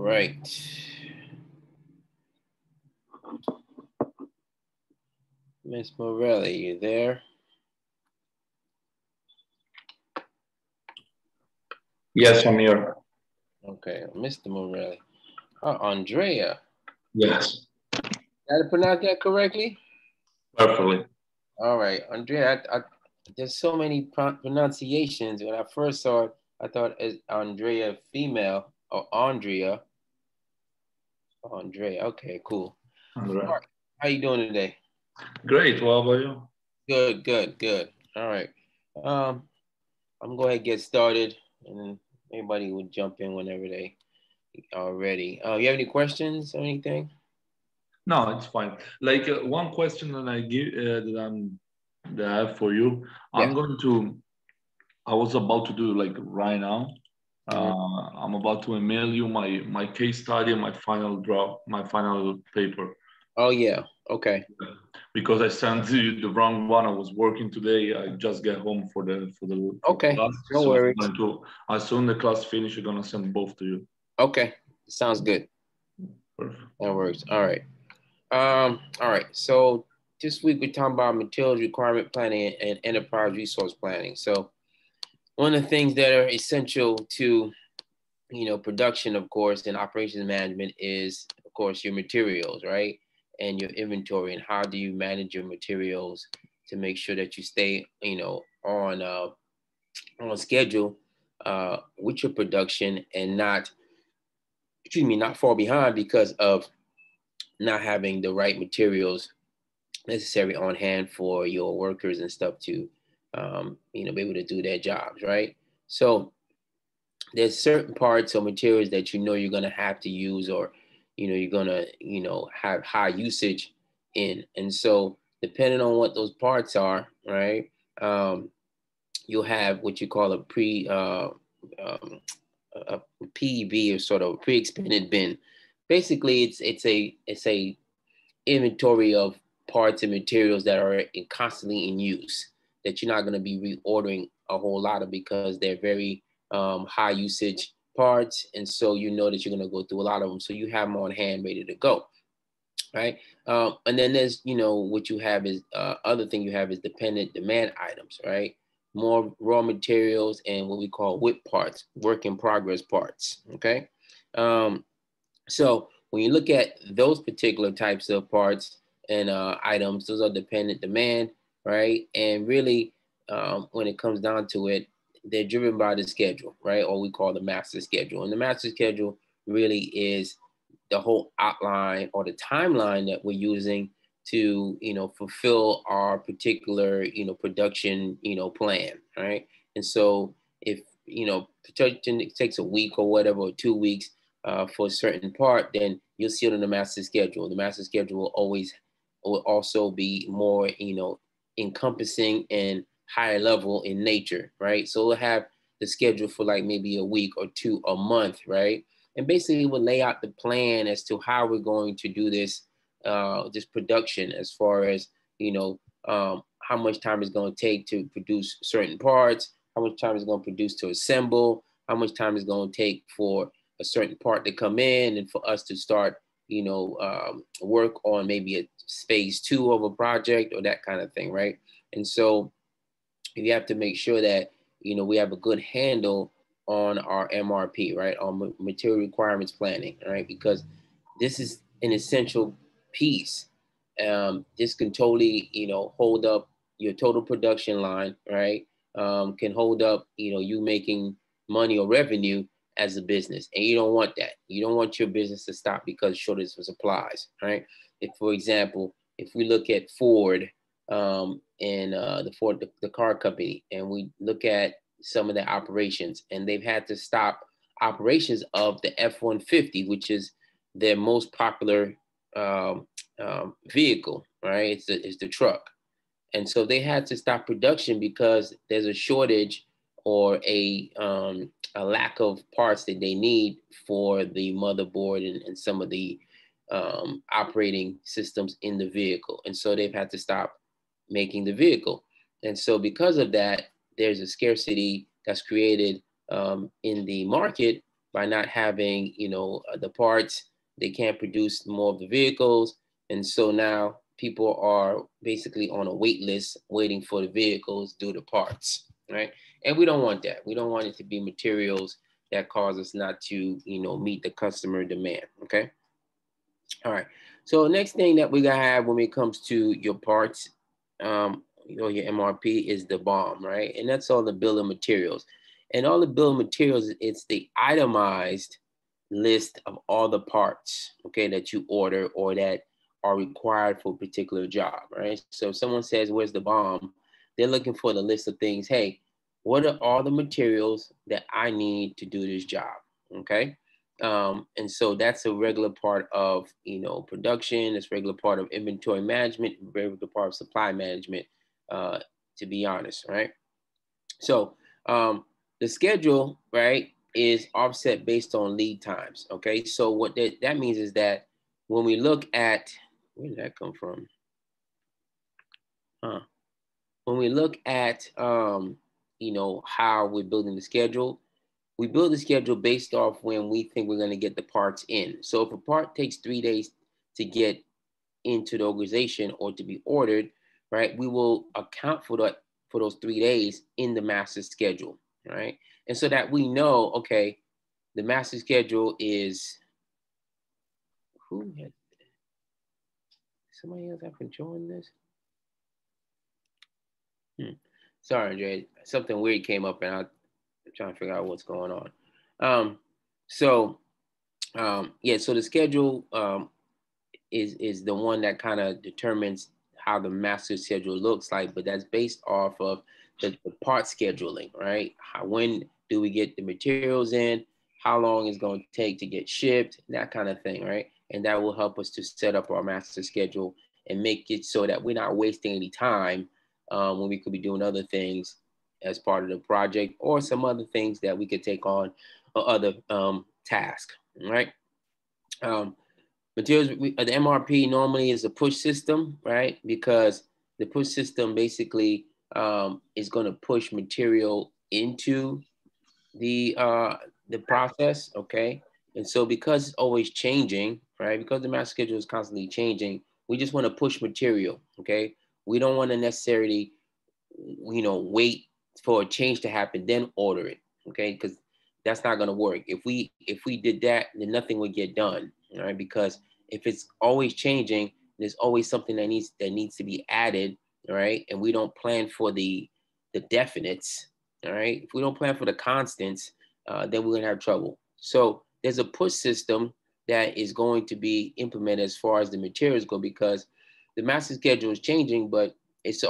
right. Miss Morelli, you there? Yes, I'm here. Okay, Mr. Morelli. Andrea. Yes, Did I pronounce that correctly? perfectly. All right, Andrea. There's so many pronunciations. When I first saw it, I thought it's Andrea female or Andrea. Andrea. Okay, cool. All All right. right. How you doing today? Great. What about you? Good, good, good. All right. Um, I'm gonna go ahead and get started, and then anybody would jump in whenever they are ready. You have any questions or anything? No, it's fine. Like one question that I give that I have for you. I'm Yeah. going to. I was about to do like right now. Mhm. I'm about to email you my case study and my final draft, my final paper. Oh yeah. Okay. Because I sent you the wrong one. I was working today. I just get home for the Okay. class. No So I'm worries. going to as soon the class finish, I'm gonna send both to you. Okay. Sounds good. Perfect. That works. All right. All right. So this week we're talking about materials requirement planning and enterprise resource planning. So one of the things that are essential to production, of course, and operations management is, of course, your materials, right? And your inventory, and how do you manage your materials to make sure that you stay, on schedule with your production and not, excuse me, not fall behind because of not having the right materials necessary on hand for your workers and stuff to, be able to do their jobs, right? So there's certain parts or materials that you're going to have to use, or you're going to have high usage in. And so depending on what those parts are, right, you'll have what you call a um, a PEB, or sort of pre-expended bin. Basically it's a inventory of parts and materials that are constantly in use, that you're not going to be reordering a whole lot of, because they're very high usage parts, and so you know that you're going to go through a lot of them, so you have them on hand ready to go, right? And then there's what you have is other thing you have is dependent demand items, right? More raw materials and what we call WIP parts, work in progress parts. Okay. um, so when you look at those particular types of parts and items, those are dependent demand, right? And really, when it comes down to it, they're driven by the schedule, right? Or we call the master schedule. And the master schedule really is the whole outline or the timeline that we're using to, fulfill our particular, production, plan, right? And so if, production takes a week or whatever, or 2 weeks, for a certain part, then you'll see it on the master schedule. The master schedule will also be more, encompassing and higher level in nature, right? So we'll have the schedule for like maybe a week or two, a month, right? And basically we'll lay out the plan as to how we're going to do this production, as far as, how much time it's going to take to produce certain parts, how much time it's going to produce to assemble, how much time it's going to take for a certain part to come in, and for us to start, work on maybe a phase two of a project or that kind of thing, right? And so you have to make sure that we have a good handle on our MRP, right? On material requirements planning, right? Because this is an essential piece. This can totally, hold up your total production line, right? Can hold up, you making money or revenue as a business, and you don't want that. You don't want your business to stop because of shortage of supplies, right? If, for example, if we look at Ford, and the Ford, the car company, and we look at some of their operations, and they've had to stop operations of the F-150, which is their most popular vehicle, right? It's the truck. And so they had to stop production because there's a shortage, or a lack of parts that they need for the motherboard and some of the operating systems in the vehicle. And so they've had to stop making the vehicle. And so because of that, there's a scarcity that's created in the market by not having, you know, the parts. They can't produce more of the vehicles. And so now people are basically on a wait list waiting for the vehicles due to parts, right? And we don't want that. We don't want it to be materials that cause us not to, you know, meet the customer demand, okay? All right. So next thing that we gotta have when it comes to your parts, or your MRP is the BOM, right? And that's all the bill of materials. And all the bill of materials, it's the itemized list of all the parts, okay, that you order or that are required for a particular job, right? So if someone says, where's the BOM? They're looking for the list of things. Hey, what are all the materials that I need to do this job, okay? And so that's a regular part of, you know, production. It's a regular part of inventory management, regular part of supply management, to be honest, right? So the schedule, right, is offset based on lead times. Okay, so what that means is that when we look at, where did that come from? When we look at, you know, how we're building the schedule, we build the schedule based off when we think we're going to get the parts in. So if a part takes 3 days to get into the organization or to be ordered, right, we will account for that, for those 3 days in the master schedule, right? And so that we know, okay, the master schedule is, who had, somebody else have control in this? Sorry, Andre, something weird came up and I'm trying to figure out what's going on. Yeah, so the schedule is the one that kind of determines how the master schedule looks like, but that's based off of the part scheduling, right? When do we get the materials in? How long is it going to take to get shipped? That kind of thing, right? And that will help us to set up our master schedule and make it so that we're not wasting any time when we could be doing other things as part of the project or some other things that we could take on or other tasks, right? Materials, the MRP normally is a push system, right? Because the push system basically is going to push material into the process, okay? And so because it's always changing, right? Because the master schedule is constantly changing, we just want to push material, okay? We don't want to necessarily, you know, wait for a change to happen, then order it, okay? Because that's not going to work. If we did that, then nothing would get done, right? Because if it's always changing, there's always something that needs to be added, right? And we don't plan for the definites, all right? If we don't plan for the constants, then we're gonna have trouble. So there's a push system that is going to be implemented as far as the materials go, because the master schedule is changing, but it's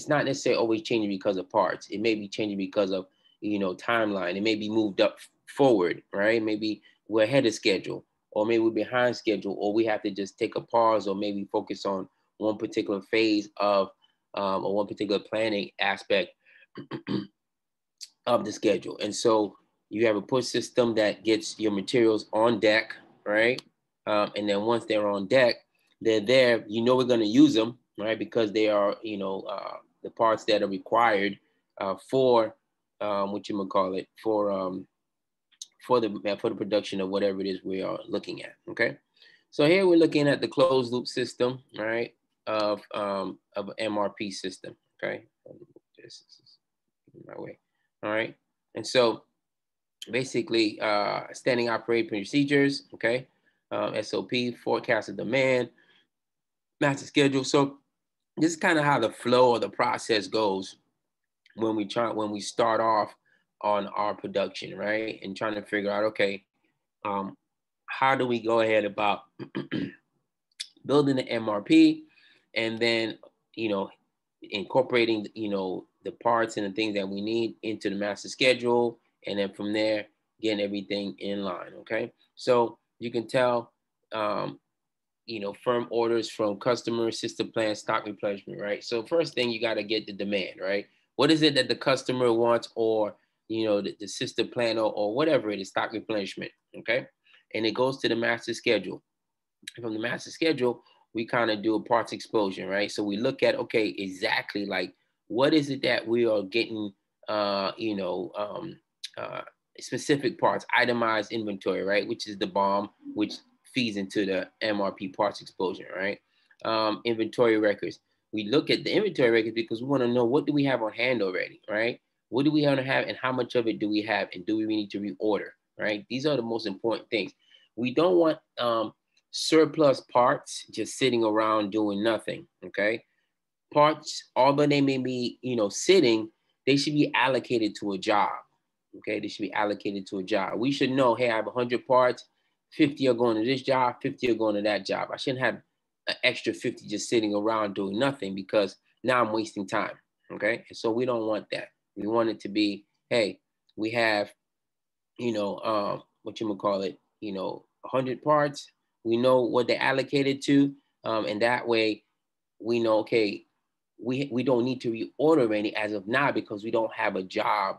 not necessarily always changing because of parts. It may be changing because of, you know, timeline. It may be moved up forward, right? Maybe we're ahead of schedule, or maybe we're behind schedule, or we have to just take a pause, or maybe focus on one particular phase of or one particular planning aspect of the schedule. And so you have a push system that gets your materials on deck, right? And then once they're on deck, they're there. You know we're going to use them, right? Because they are, you know, the parts that are required for what you would call it, for the production of whatever it is we are looking at. Okay, so here we're looking at the closed loop system, right, of an MRP system. Okay, this is my way. All right, and so basically standing operating procedures. Okay, SOP, forecasted demand, master schedule. So this is kind of how the flow of the process goes when we start off on our production, right? And trying to figure out, okay, how do we go ahead about building the MRP, and then, you know, incorporating, you know, the parts and the things that we need into the master schedule, and then from there getting everything in line. Okay, so you can tell, you know, firm orders from customers, system plan, stock replenishment, right? So first thing, you got to get the demand, right? What is it that the customer wants, or, you know, the system plan, or whatever it is, stock replenishment, okay? And it goes to the master schedule. From the master schedule, we kind of do a parts explosion, right? So we look at, okay, exactly like what is it that we are getting, you know, specific parts, itemized inventory, right? Which is the BOM, which feeds into the MRP parts explosion, right? Inventory records. We look at the inventory records because we want to know what do we have on hand already, right? What do we want to have and how much of it do we have and do we need to reorder, right? These are the most important things. We don't want surplus parts just sitting around doing nothing, okay? Parts, although they may be, sitting, they should be allocated to a job, okay? They should be allocated to a job. We should know, hey, I have 100 parts, 50 are going to this job, 50 are going to that job. I shouldn't have an extra 50 just sitting around doing nothing because now I'm wasting time, okay? And so we don't want that. We want it to be, hey, we have, what you would call it, 100 parts. We know what they're allocated to, and that way we know, okay, we don't need to reorder any as of now because we don't have a job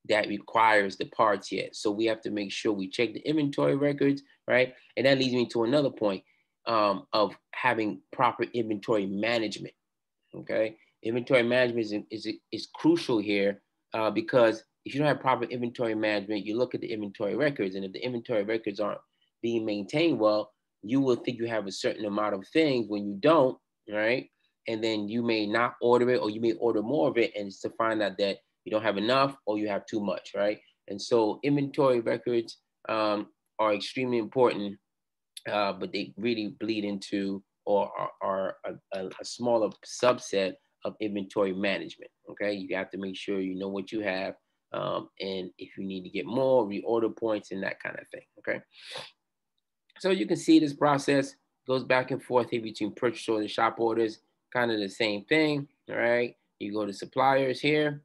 that requires the parts yet. So we have to make sure we check the inventory records, right? And that leads me to another point of having proper inventory management, okay? Inventory management is crucial here because if you don't have proper inventory management, you look at the inventory records, and if the inventory records aren't being maintained well, you will think you have a certain amount of things when you don't, right? And then you may not order it, or you may order more of it, and it's to find out that you don't have enough or you have too much, right? And so inventory records are extremely important, but they really bleed into or are a smaller subset of inventory management, okay? You have to make sure you know what you have, and if you need to get more, reorder points and that kind of thing, okay? So you can see this process goes back and forth here between purchase orders, shop orders, kind of the same thing, all right? You go to suppliers here,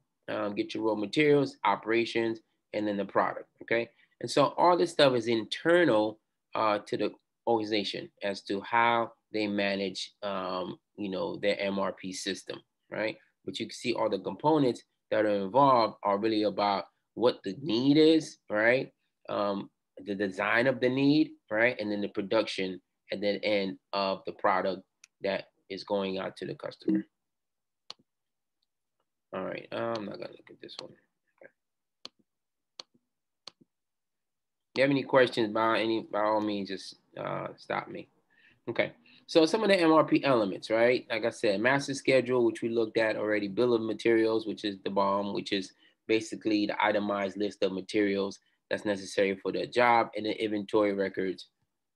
get your raw materials, operations, and then the product, okay? And so all this stuff is internal to the organization as to how they manage, their MRP system, right? But you can see all the components that are involved are really about what the need is, right? The design of the need, right? And then the production and then end of the product that is going out to the customer. All right, I'm not gonna look at this one. Okay. If you have any questions by all means, just stop me. Okay, so some of the MRP elements, right? Like I said, master schedule, which we looked at already, bill of materials, which is the BOM, which is basically the itemized list of materials that's necessary for the job, and the inventory records,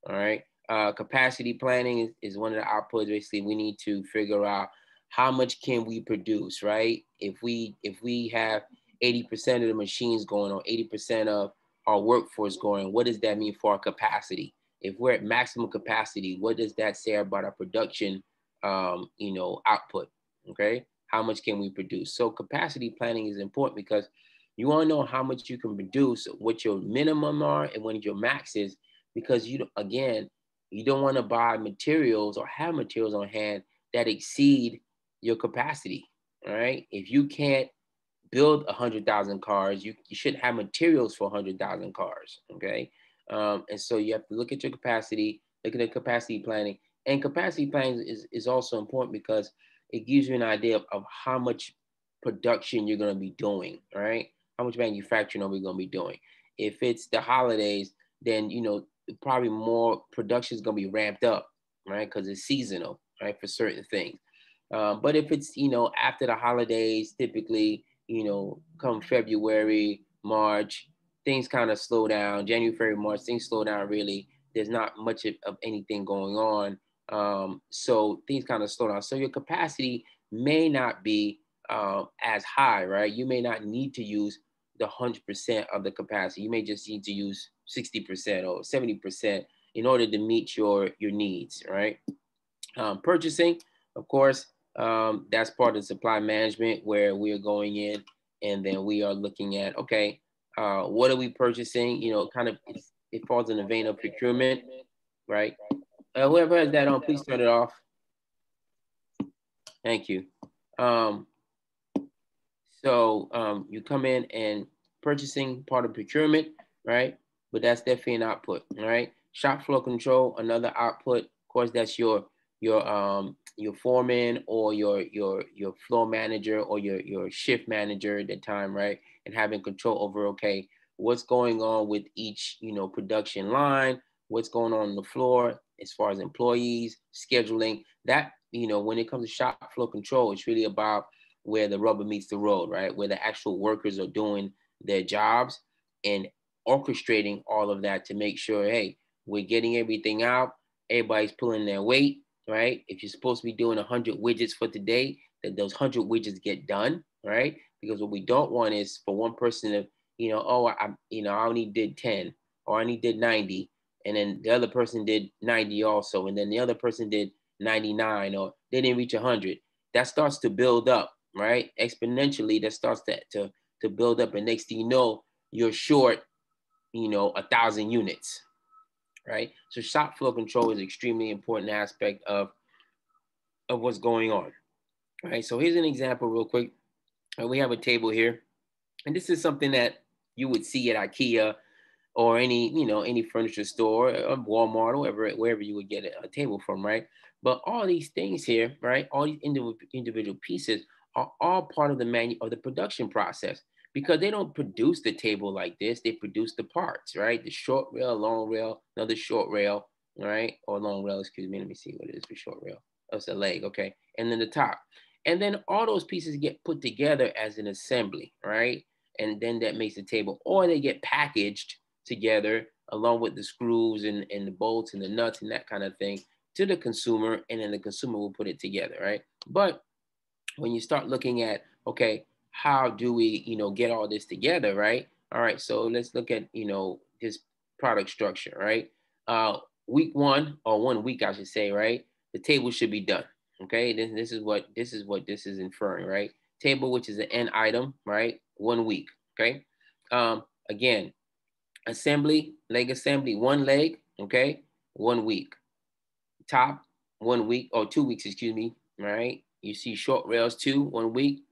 all right? Capacity planning is one of the outputs. Basically, we need to figure out how much can we produce, right? If we have 80% of the machines going on, 80% of our workforce going, what does that mean for our capacity? If we're at maximum capacity, what does that say about our production, output, okay? How much can we produce? So capacity planning is important because you want to know how much you can produce, what your minimum are and what your max is, because you don't want to buy materials or have materials on hand that exceed your capacity, all right? If you can't build 100,000 cars, you shouldn't have materials for 100,000 cars, okay? And so you have to look at your capacity, look at the capacity planning. And capacity planning is also important because it gives you an idea of how much production you're going to be doing, all right? How much manufacturing are we going to be doing? If it's the holidays, then, probably more production is going to be ramped up, right? Because it's seasonal, right? For certain things. But if it's, after the holidays, typically, come February, March, things kind of slow down. January, February, March, things slow down really. There's not much of anything going on. So things kind of slow down. So your capacity may not be as high, right? You may not need to use the 100% of the capacity. You may just need to use 60% or 70% in order to meet your needs, right? Purchasing, of course, that's part of supply management where we are going in and then we are looking at, okay, what are we purchasing? Kind of it falls in the vein of procurement, right? Whoever has that on, please turn it off. Thank you. So you come in and purchasing part of procurement, right? But that's definitely an output, all right? Shop floor control, another output. Of course, that's your foreman or your floor manager or your shift manager at the time, right? And having control over, okay, what's going on with each, production line, what's going on the floor as far as employees, scheduling. That, when it comes to shop floor control, it's really about where the rubber meets the road, right? Where the actual workers are doing their jobs and orchestrating all of that to make sure, hey, we're getting everything out, everybody's pulling their weight, right? If you're supposed to be doing 100 widgets for today, that those 100 widgets get done, right? Because what we don't want is for one person to, oh, I only did 10 or I only did 90. And then the other person did 90 also. And then the other person did 99 or they didn't reach 100. That starts to build up, right? Exponentially, that starts to build up. And next thing you know, you're short, 1,000 units, right? So shop floor control is an extremely important aspect of what's going on, right? So here's an example real quick. We have a table here, and this is something that you would see at IKEA or any furniture store, or Walmart, or wherever you would get a table from, right? But all these things here, right? All these individual pieces are all part of the production process, because they don't produce the table like this. They produce the parts, right? The short rail, long rail, another short rail, right? Or long rail, excuse me. Let me see what it is for short rail. That's a leg, okay? And then the top. And then all those pieces get put together as an assembly, right? And then that makes the table, or they get packaged together along with the screws and the bolts and the nuts and that kind of thing to the consumer, and then the consumer will put it together, right? But when you start looking at, okay, how do we, get all this together, right? All right, so let's look at, this product structure, right? Week one, or 1 week, I should say, right? The table should be done. Okay, this is what this is inferring, right? Table, which is an end item, right? 1 week. Okay. Again, assembly, leg assembly, one leg, okay, 1 week. Top, 1 week, or 2 weeks, excuse me, right? You see short rails 2, 1 week,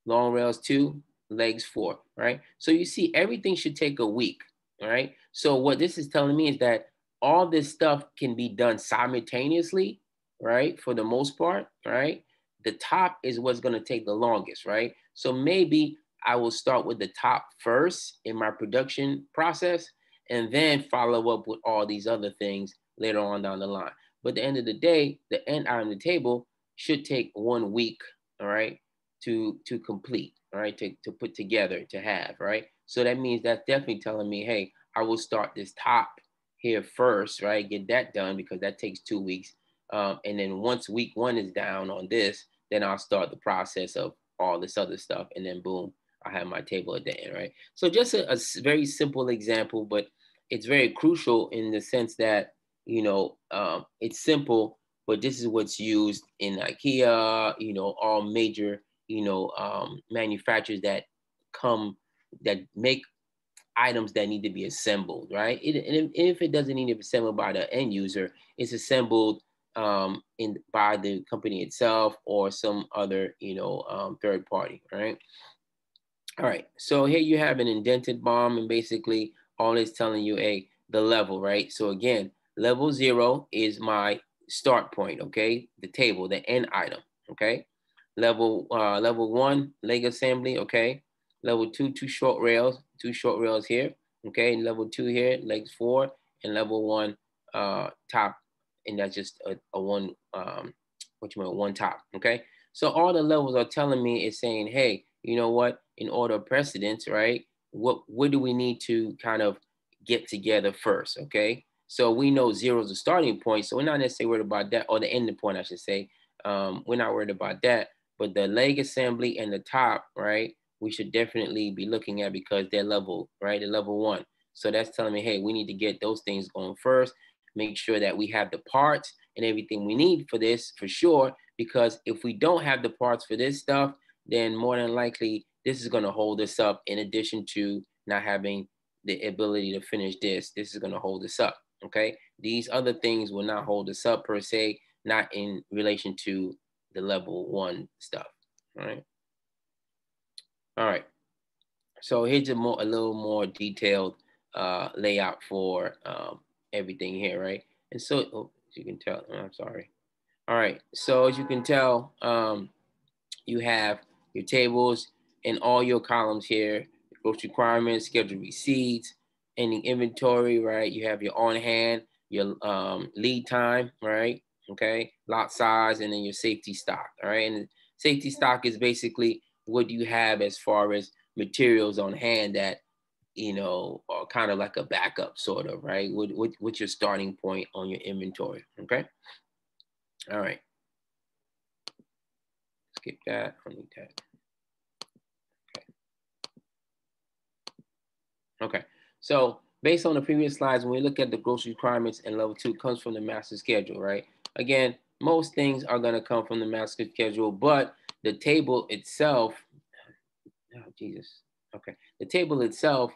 long rails 2, legs 4, right? So you see everything should take a week, right? So what this is telling me is that all this stuff can be done simultaneously, right? For the most part, right? The top is what's going to take the longest, right? So maybe I will start with the top first in my production process and then follow up with all these other things later on down the line. But at the end of the day, the end item of the table should take 1 week, all right, to complete, all right, to put together, to have, right? So that means that's definitely telling me, hey, I will start this top here first, right? Get that done because that takes 2 weeks. And then once week one is down on this, then I'll start the process of all this other stuff. And then boom, I have my table at the end, right? So just a very simple example, but it's very crucial in the sense that, it's simple, but this is what's used in IKEA, all major, manufacturers that make items that need to be assembled, right? And if it doesn't need to be assembled by the end user, it's assembled by the company itself or some other, third party, right? All right, so here you have an indented bomb, and basically all it's telling you, the level, right? So again, level 0 is my start point, okay? The table, the end item, okay? Level 1, leg assembly, okay? Level 2, two short rails here, okay? Level 2 here, legs 4, and level 1, top, and that's just a one, one top, okay? So all the levels are telling me is saying, hey, you know what? In order of precedence, right? What do we need to kind of get together first? Okay. So we know 0 is the starting point. So we're not necessarily worried about that, or the ending point, I should say. We're not worried about that. But the leg assembly and the top, right? We should definitely be looking at because they're level, right? They're level 1. So that's telling me, hey, we need to get those things going first. Make sure that we have the parts and everything we need for this for sure. Because if we don't have the parts for this stuff, then more than likely this is going to hold us up. In addition to not having the ability to finish this is going to hold us up. Okay, these other things will not hold us up per se, not in relation to the level 1 stuff. All right, so here's a little more detailed layout for everything here, right? And so as you can tell, I'm sorry. All right, so as you can tell, you have your tables and all your columns here gross requirements, scheduled receipts, ending inventory, right? You have your on hand, your lead time, right? Okay, lot size, and then your safety stock, all right? And safety stock is basically what you have as far as materials on hand that, you know, are kind of like a backup sort of, right? What's your starting point on your inventory, okay? All right. Skip that, I need that. Okay, so based on the previous slides, when we look at the gross requirements in level 2, comes from the master schedule, right? Again, most things are going to come from the master schedule, but the table itself, oh, Jesus. Okay, the table itself,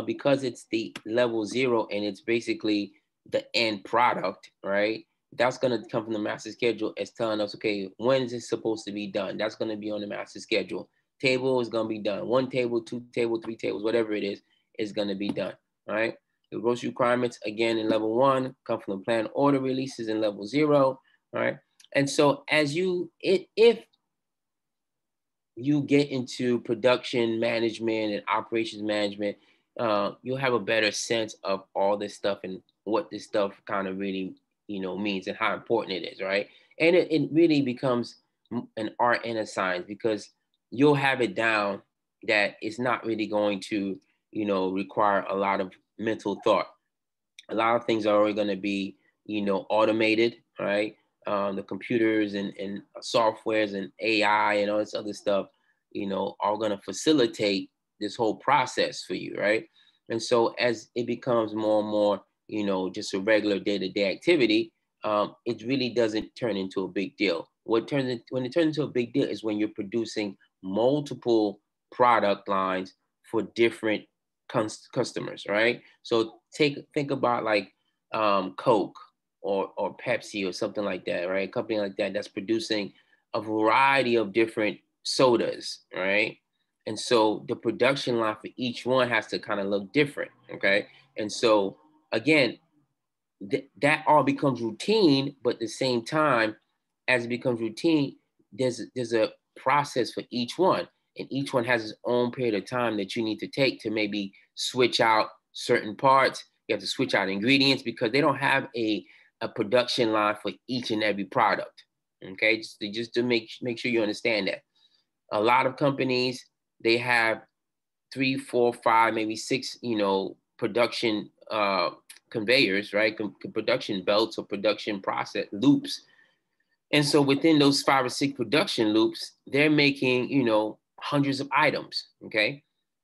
because it's the level 0 and it's basically the end product, right? That's going to come from the master schedule as telling us, okay, when is it supposed to be done? That's going to be on the master schedule. Table is going to be done. 1 table, 2 table, 3 tables, whatever it is going to be done, all right? The gross requirements, again, in level 1, come from the plan order releases in level 0, all right? And so as if you get into production management and operations management, you'll have a better sense of all this stuff and what this stuff kind of really, you know, means and how important it is, right? And it really becomes an art and a science because you'll have it down that it's not really going to, you know, require a lot of mental thought. A lot of things are already going to be, you know, automated, right? The computers and softwares and AI and all this other stuff, you know, are going to facilitate this whole process for you, right? And so as it becomes more and more, you know, just a regular day-to-day activity, it really doesn't turn into a big deal. When it turns into a big deal is when you're producing multiple product lines for different customers, right? So think about like Coke or Pepsi or something like that, right? A company like that that's producing a variety of different sodas, right? And so the production line for each one has to kind of look different, okay? And so again, that all becomes routine, but at the same time, as it becomes routine, there's a process for each one, and each one has its own period of time that you need to take to maybe switch out certain parts. You have to switch out ingredients because they don't have a production line for each and every product. Okay, just to make sure you understand that. A lot of companies, they have 3, 4, 5, maybe 6, you know, production conveyors, right? Production belts or production process loops. And so within those 5 or 6 production loops, they're making, you know, hundreds of items, okay?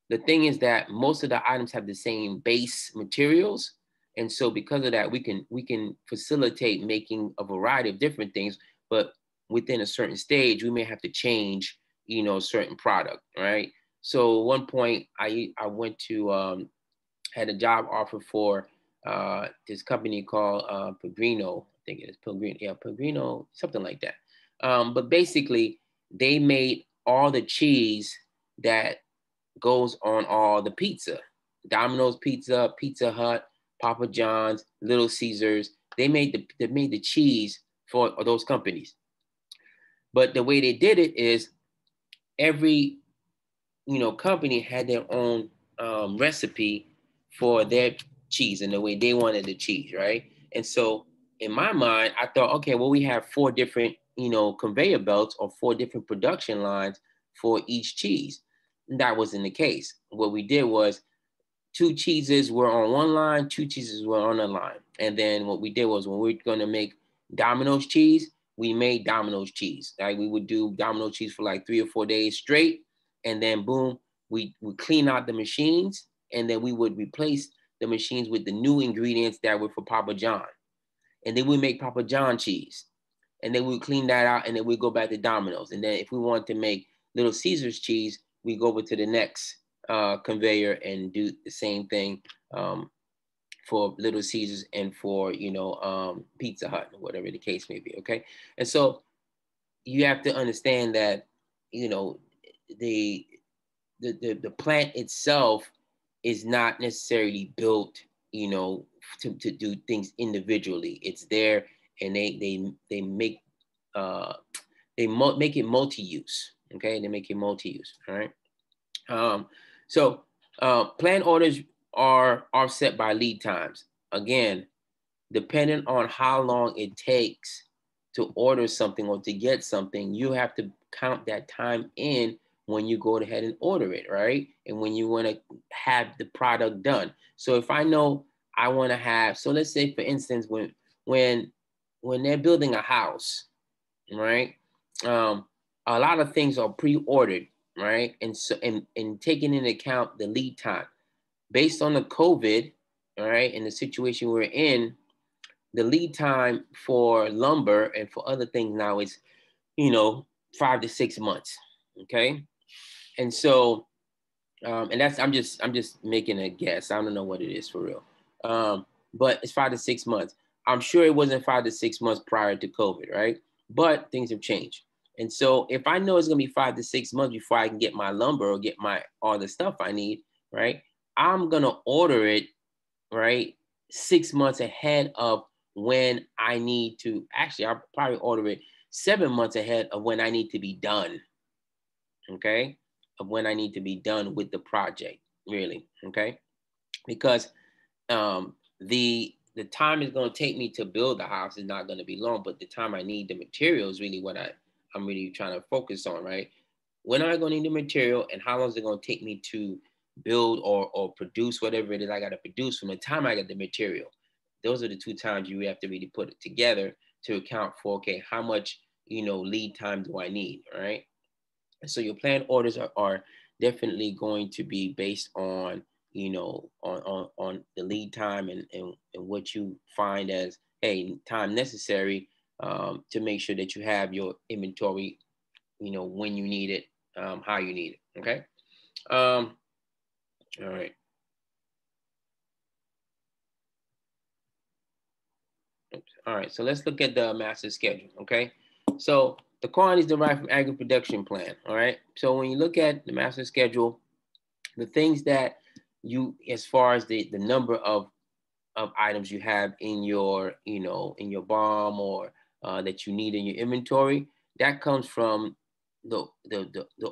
The thing is that most of the items have the same base materials. And so because of that, we can facilitate making a variety of different things, but within a certain stage, we may have to change, you know, a certain product, right? So at one point I went to, had a job offer for this company called Pellegrino. I think it is Pellegrino. Yeah, Pellegrino, something like that. But basically, they made all the cheese that goes on all the pizza. Domino's Pizza, Pizza Hut, Papa John's, Little Caesars. They made the cheese for those companies. But the way they did it is every, you know, company had their own recipe for their cheese and the way they wanted the cheese, right? And so in my mind, I thought, okay, well, we have 4 different, you know, conveyor belts or 4 different production lines for each cheese. And that wasn't the case. What we did was 2 cheeses were on one line, 2 cheeses were on a line. And then what we did was when we were going to make Domino's cheese, we made Domino's cheese. Like we would do Domino's cheese for like 3 or 4 days straight. And then boom, we would clean out the machines and then we would replace the machines with the new ingredients that were for Papa John. And then we make Papa John cheese. And then we clean that out and then we go back to Domino's. And then if we want to make Little Caesars cheese, we go over to the next conveyor and do the same thing for Little Caesars and for, you know, Pizza Hut, whatever the case may be, okay? And so you have to understand that, you know, the plant itself is not necessarily built, you know, to do things individually. It's there, and they make make it multi-use. Okay, they make it multi-use. All right. So Plan orders are offset by lead times. Again, depending on how long it takes to order something or to get something, you have to count that time in when you go ahead and order it, right? And when you want to have the product done. So if I know I want to have, so let's say for instance, when they're building a house, right? A lot of things are pre-ordered, right? And so and taking into account the lead time based on the COVID, all right, and the situation we're in, the lead time for lumber and for other things now is, 5 to 6 months. Okay. And so, and that's, I'm just making a guess. I don't know what it is for real. But it's 5 to 6 months. I'm sure it wasn't 5 to 6 months prior to COVID, right? But things have changed. And so if I know it's going to be 5 to 6 months before I can get my lumber or get all the stuff I need, right? I'm going to order it, right? 6 months ahead of when I need to, actually, I'll probably order it 7 months ahead of when I need to be done. Okay. Of when I need to be done with the project, really. Okay. Because the time it's going to take me to build the house is not going to be long, but the time I need the material is really what I'm really trying to focus on, right? When am I going to need the material and how long is it going to take me to build or produce whatever it is I got to produce from the time I get the material? Those are the two times you have to really put it together to account for, okay, how much, lead time do I need, all right? So your planned orders are definitely going to be based on, on the lead time and what you find as, hey, time necessary to make sure that you have your inventory, when you need it, how you need it. Okay. All right. Oops. All right. So let's look at the master schedule. Okay. So the quantities derived from agri-production plan. All right. So when you look at the master schedule, the things that you, as far as the number of items you have in your, in your BOM or that you need in your inventory, that comes from the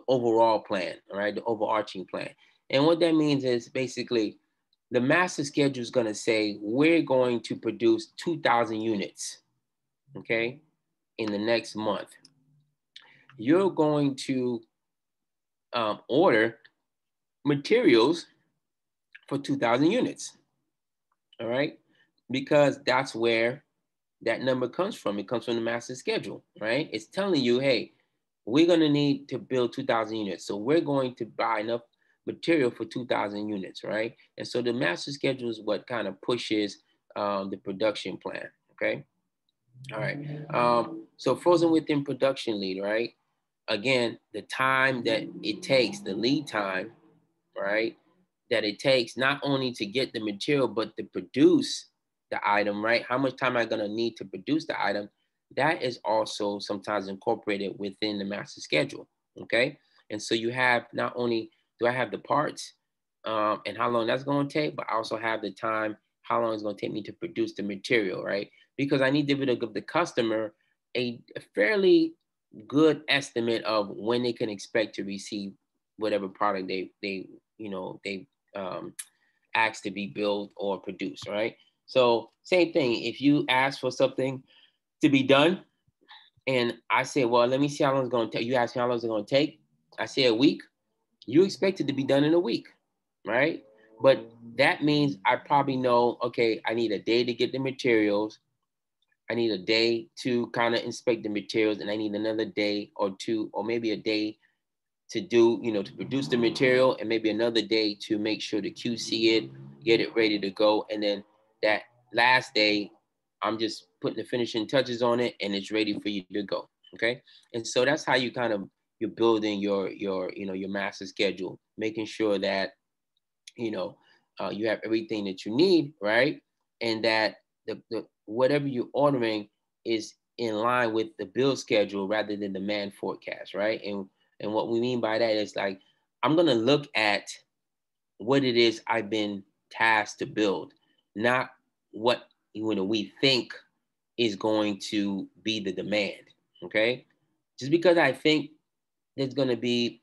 overall plan, all right, the overarching plan. And what that means is basically the master schedule is going to say we're going to produce 2,000 units, okay, in the next month. You're going to order materials for 2,000 units, all right, because that's where that number comes from. It comes from the master schedule, right? It's telling you, hey, we're going to need to build 2,000 units. So we're going to buy enough material for 2,000 units, right? And so the master schedule is what kind of pushes the production plan, okay? All right. So frozen within production lead, right? Again, the time that it takes, the lead time, right? That it takes not only to get the material, but to produce the item, right? How much time am I going to need to produce the item? That is also sometimes incorporated within the master schedule, okay? And so you have not only do I have the parts and how long that's going to take, but I also have the time, how long it's going to take me to produce the material, right? Because I need to give the customer a fairly good estimate of when they can expect to receive whatever product they asked to be built or produced, right? So same thing. If you ask for something to be done, and I say, well, let me see how long it's going to take. You ask me how long it's going to take. I say a week. You expect it to be done in a week, right? But that means I probably know, okay, I need a day to get the materials. I need a day to kind of inspect the materials, and I need another day or two, or maybe a day to do, to produce the material, and maybe another day to make sure to QC it, get it ready to go. And then that last day, I'm just putting the finishing touches on it and it's ready for you to go. Okay. And so that's how you kind of, you're building your master schedule, making sure that, you have everything that you need, right? And that the whatever you're ordering is in line with the build schedule rather than the demand forecast, right? And what we mean by that is like, I'm going to look at what it is I've been tasked to build, not what we think is going to be the demand. Okay. Just because I think there's going to be,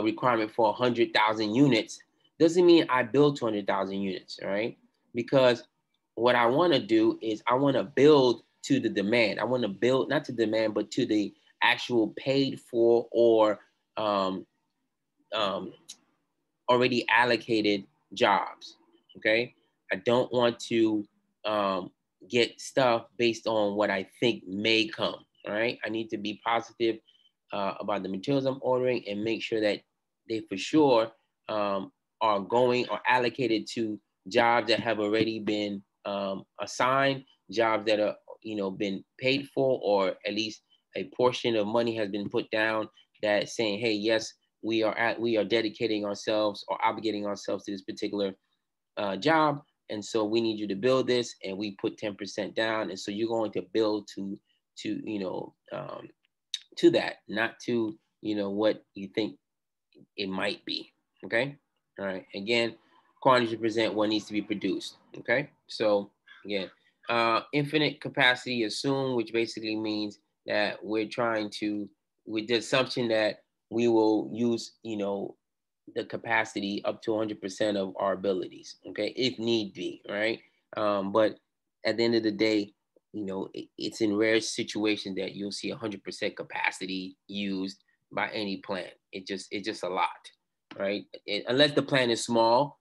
requirement for 100,000 units, doesn't mean I build 200,000 units, all right? Because what I want to do is I want to build to the demand. I want to build not to demand, but to the actual paid for or um, um, already allocated jobs. Okay, I don't want to get stuff based on what I think may come. All right, I need to be positive about the materials I'm ordering and make sure that they for sure are going or allocated to jobs that have already been assigned, jobs that are been paid for, or at least a portion of money has been put down that saying, hey, yes, we are dedicating ourselves or obligating ourselves to this particular job, and so we need you to build this, and we put 10% down, and so you're going to build to to that, not to what you think it might be. Okay, all right. Again, quantity to present what needs to be produced. Okay, so again, infinite capacity assumed, which basically means that we're trying to, with the assumption that we will use the capacity up to 100% of our abilities, okay, if need be, right? But at the end of the day, it's in rare situations that you'll see 100% capacity used by any plant. It's just a lot, right? Unless the plant is small,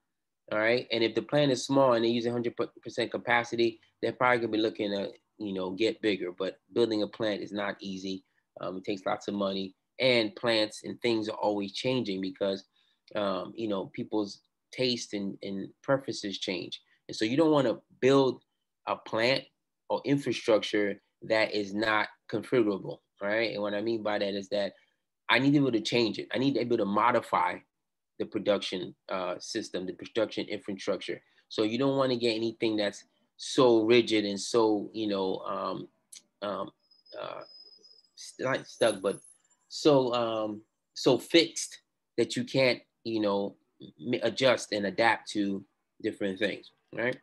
all right. And if the plant is small and they use 100% capacity, they're probably gonna be looking to get bigger. But building a plant is not easy. It takes lots of money, and plants and things are always changing because people's taste and preferences change, and so you don't want to build a plant or infrastructure that is not configurable, right? And what I mean by that is that I need to be able to change it. I need to be able to modify the production system, the production infrastructure. So you don't want to get anything that's so rigid and so um, uh, not stuck, but so so fixed that you can't adjust and adapt to different things. Right.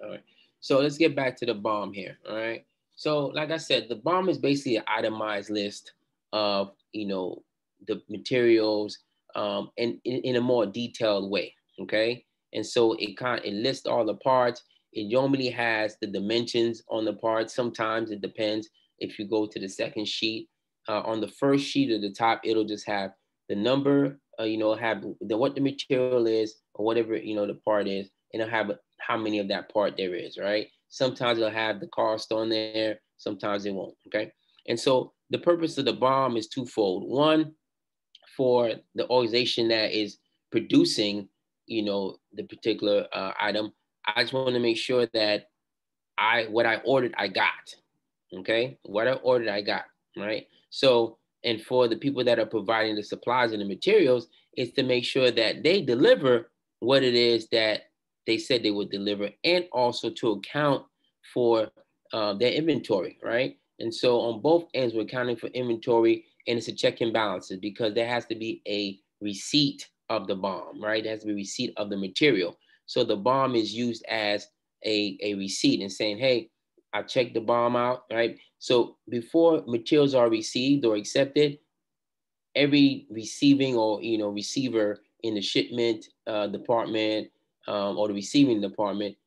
All right. So let's get back to the BOM here. All right. So like I said, the BOM is basically an itemized list of the materials and in a more detailed way. Okay. And so it lists all the parts. It normally has the dimensions on the parts. Sometimes it depends. If you go to the second sheet, on the first sheet at the top, it'll just have the number, have what the material is or whatever the part is, and it'll have how many of that part there is, right? Sometimes it'll have the cost on there, sometimes it won't, okay? And so the purpose of the BOM is twofold. One, for the organization that is producing, the particular item, I just want to make sure that what I ordered, I got, okay? What I ordered, I got, right? So, and for the people that are providing the supplies and the materials, is to make sure that they deliver what it is that they said they would deliver, and also to account for their inventory, right? And so on both ends, we're accounting for inventory, and it's a check and balances because there has to be a receipt of the BOM, right? There has to be a receipt of the material. So the BOM is used as a receipt and saying, hey, I checked the BOM out, right? So before materials are received or accepted, every receiving or receiver in the shipment department or the receiving department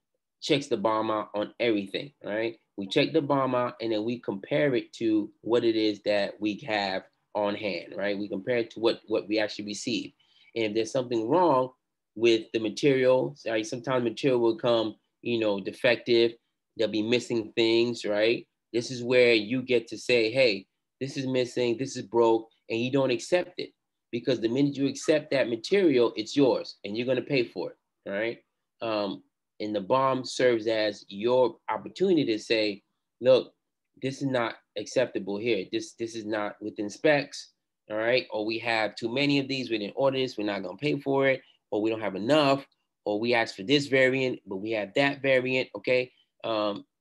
checks the BOM out on everything, right? We check the BOM out and then we compare it to what it is that we have on hand, right? We compare it to what we actually received. And if there's something wrong with the material, right? Sometimes material will come, defective. There'll be missing things, right? This is where you get to say, hey, this is missing, this is broke, and you don't accept it. Because the minute you accept that material, it's yours and you're going to pay for it, all right? And the BOM serves as your opportunity to say, look, this is not acceptable here. This is not within specs, all right? Or we have too many of these, we didn't order this, we're not going to pay for it, or we don't have enough, or we asked for this variant, but we have that variant, okay?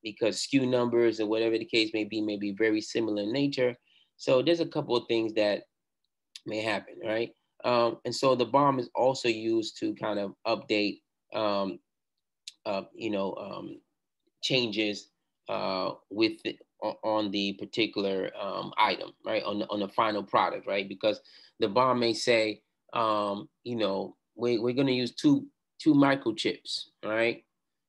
Because SKU numbers or whatever the case may be very similar in nature. So there's a couple of things that may happen, right? And so the BOM is also used to kind of update, um, changes with on the particular item, right? On the final product, right? Because the BOM may say, you know, we're going to use two microchips, right?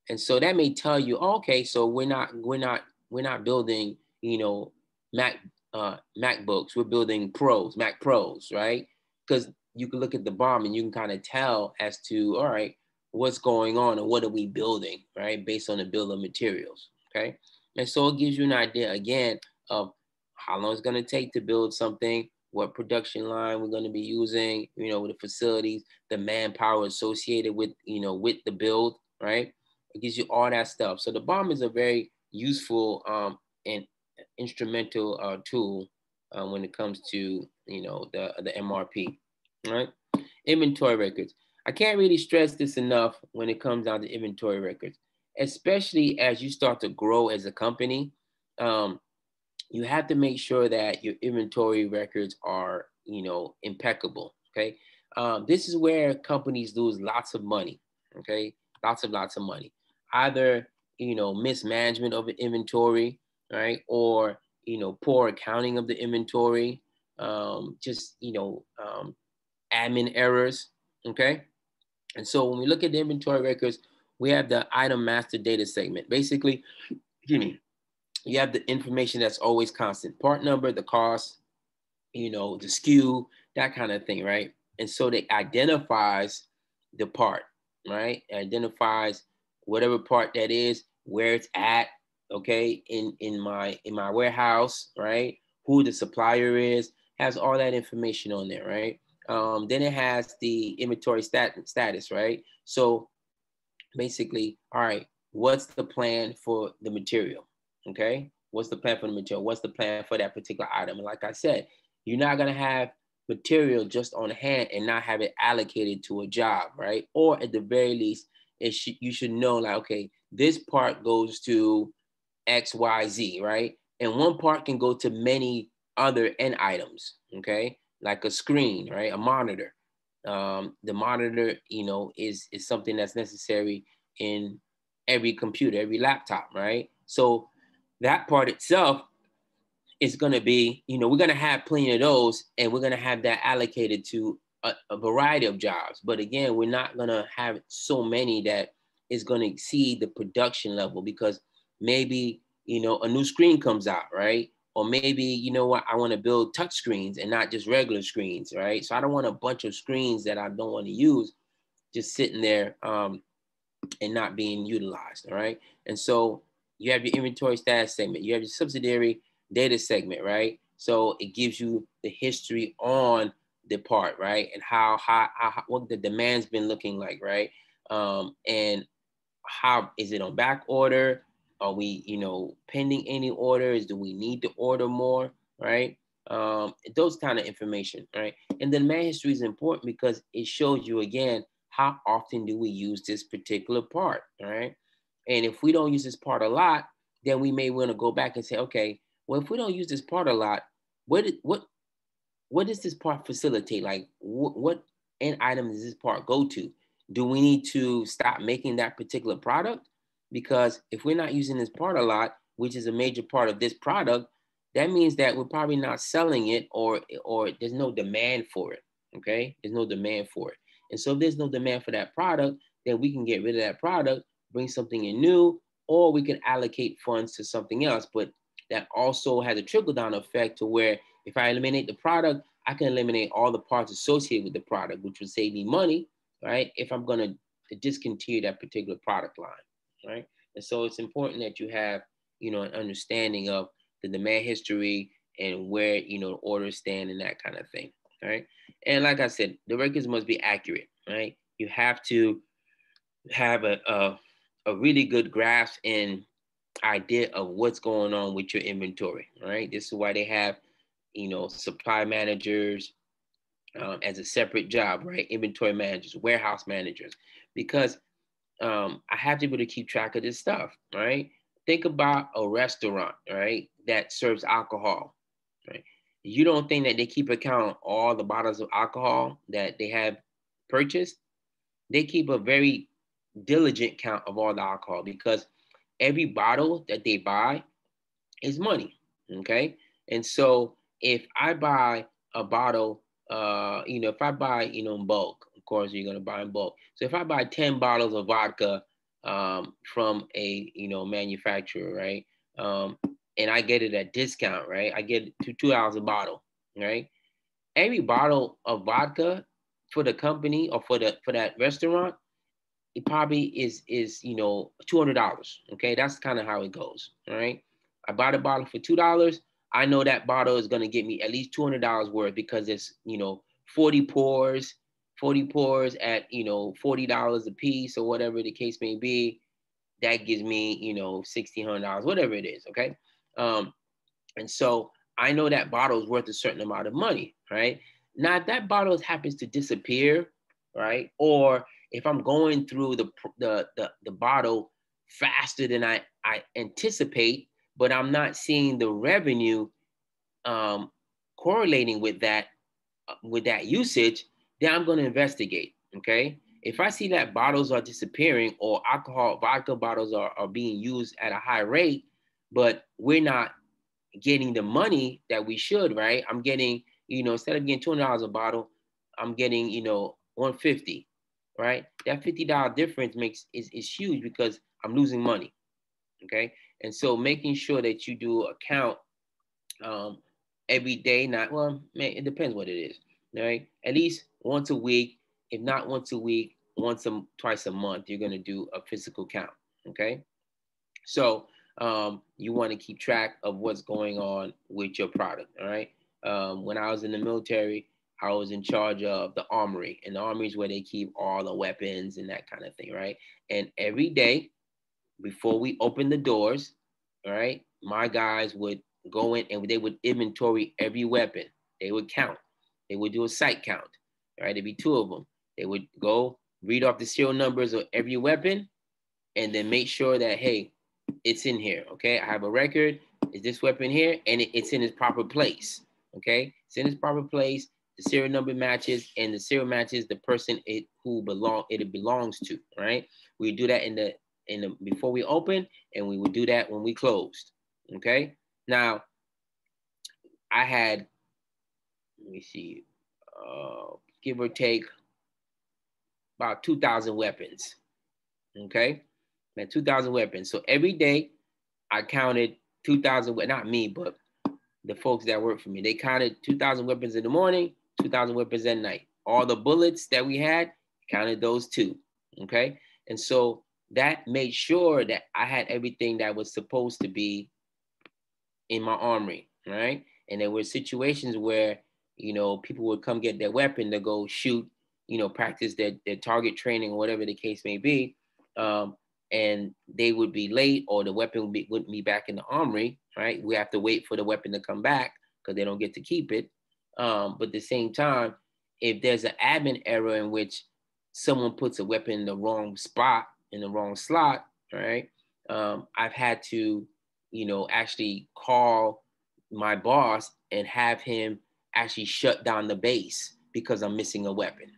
And so that may tell you, oh, okay, so we're not building, you know, MacBooks. We're building Mac Pros, right? Because you can look at the BOM and you can kind of tell as to, all right, what's going on and what are we building, right? Based on the bill of materials, okay? And so it gives you an idea, again, of how long it's going to take to build something, what production line we're going to be using, you know, with the facilities, the manpower associated with, you know, with the build, right? It gives you all that stuff. So the BOM is a very useful and instrumental tool when it comes to, you know, the MRP, right? Inventory records. I can't really stress this enough when it comes down to inventory records, especially as you start to grow as a company. You have to make sure that your inventory records are, you know, impeccable. Okay. This is where companies lose lots of money. Okay. Lots of money. Either, you know, mismanagement of the inventory, right? Or, you know, poor accounting of the inventory. Just, you know, admin errors. Okay. And so when we look at the inventory records, we have the item master data segment. Basically, excuse me, you have the information that's always constant: part number, the cost, you know, the SKU, that kind of thing, right? And so it identifies the part, right? It identifies whatever part that is, where it's at, okay, in my warehouse, right? Who the supplier is, has all that information on there, right? Then it has the inventory status, right? So basically, all right, what's the plan for the material? Okay, what's the plan for the material? What's the plan for that particular item? And like I said, you're not gonna have material just on hand and not have it allocated to a job, right? Or at the very least, you should know, like, okay, this part goes to XYZ, right? And one part can go to many other end items, okay? Like a screen, right? A monitor. The monitor, you know, is something that's necessary in every computer, every laptop, right? So that part itself is going to be, you know, we're going to have plenty of those, and we're going to have that allocated to a variety of jobs. But again, we're not going to have so many that is going to exceed the production level, because maybe, you know, a new screen comes out, right? Or maybe, you know what, I want to build touch screens and not just regular screens, right? So I don't want a bunch of screens that I don't want to use just sitting there and not being utilized, all right? And so you have your inventory status segment, you have your subsidiary data segment, right? So it gives you the history on the part, right? And how what the demand's been looking like, right? And how is it on back order? Are we, you know, pending any orders? Do we need to order more, right? Those kind of information, right? And then demand history is important because it shows you, again, how often do we use this particular part, all right? And if we don't use this part a lot, then we may want to go back and say, okay, well, if we don't use this part a lot, what does this part facilitate? Like, what end item does this part go to? Do we need to stop making that particular product? Because if we're not using this part a lot, which is a major part of this product, that means that we're probably not selling it, or there's no demand for it. Okay, there's no demand for it. And so if there's no demand for that product, then we can get rid of that product, bring something in new, or we can allocate funds to something else. But that also has a trickle down effect to where if I eliminate the product, I can eliminate all the parts associated with the product, which would save me money, right? If I'm going to discontinue that particular product line, right? And so it's important that you have, you know, an understanding of the demand history and where, you know, orders stand and that kind of thing, right? And like I said, the records must be accurate, right? You have to have a really good grasp and idea of what's going on with your inventory, right? This is why they have, you know, supply managers as a separate job, right? Inventory managers, warehouse managers, because I have to be able to keep track of this stuff, right? Think about a restaurant, right, that serves alcohol, right? You don't think that they keep account of all the bottles of alcohol that they have purchased? They keep a very diligent count of all the alcohol, because every bottle that they buy is money. Okay. And so if I buy a bottle, if I buy, in bulk, of course, you're going to buy in bulk. So if I buy 10 bottles of vodka from a, manufacturer, right? And I get it at discount, right? I get $2 a bottle, right? Every bottle of vodka for the company or for that restaurant, it probably is $200. Okay, that's kind of how it goes. All right, I bought a bottle for $2. I know that bottle is going to get me at least $200 worth because it's 40 pours, 40 pours at $40 a piece or whatever the case may be. That gives me $1,600, whatever it is. Okay, and so I know that bottle is worth a certain amount of money, right? Now, if that bottle happens to disappear, right, or if I'm going through the bottle faster than I anticipate, but I'm not seeing the revenue correlating with that usage, then I'm going to investigate. Okay, if I see that bottles are disappearing or vodka bottles are being used at a high rate, but we're not getting the money that we should, right? I'm getting, instead of getting $200 a bottle, I'm getting, $150, right? That $50 difference is huge because I'm losing money. Okay. And so making sure that you do a count every day, it depends what it is, right? At least once a week, if not once a week, twice a month, you're going to do a physical count. Okay. So you want to keep track of what's going on with your product. All right. When I was in the military, I was in charge of the armory, and the armory is where they keep all the weapons and that kind of thing. Right. And every day before we open the doors, all right, my guys would go in and they would inventory every weapon. They would count. They would do a sight count. All right. There'd be two of them. They would go read off the serial numbers of every weapon and then make sure that, hey, it's in here. Okay. I have a record. Is this weapon here? And it's in its proper place. Okay. It's in its proper place. The serial number matches, and the serial matches the person it belongs to. Right. We do that in the before we open, and we would do that when we closed. Okay. Now, I had, let me see, give or take about 2,000 weapons. Okay. I had 2,000 weapons. So every day I counted 2,000, not me, but the folks that work for me. They counted 2,000 weapons in the morning, 2,000 weapons at night. All the bullets that we had, counted those too. Okay. And so that made sure that I had everything that was supposed to be in my armory. Right. And there were situations where, people would come get their weapon to go shoot, practice their target training or whatever the case may be. And they would be late, or the weapon wouldn't be back in the armory, right? We have to wait for the weapon to come back because they don't get to keep it. But at the same time, if there's an admin error in which someone puts a weapon in the wrong spot, in the wrong slot, right? I've had to, actually call my boss and have him actually shut down the base because I'm missing a weapon.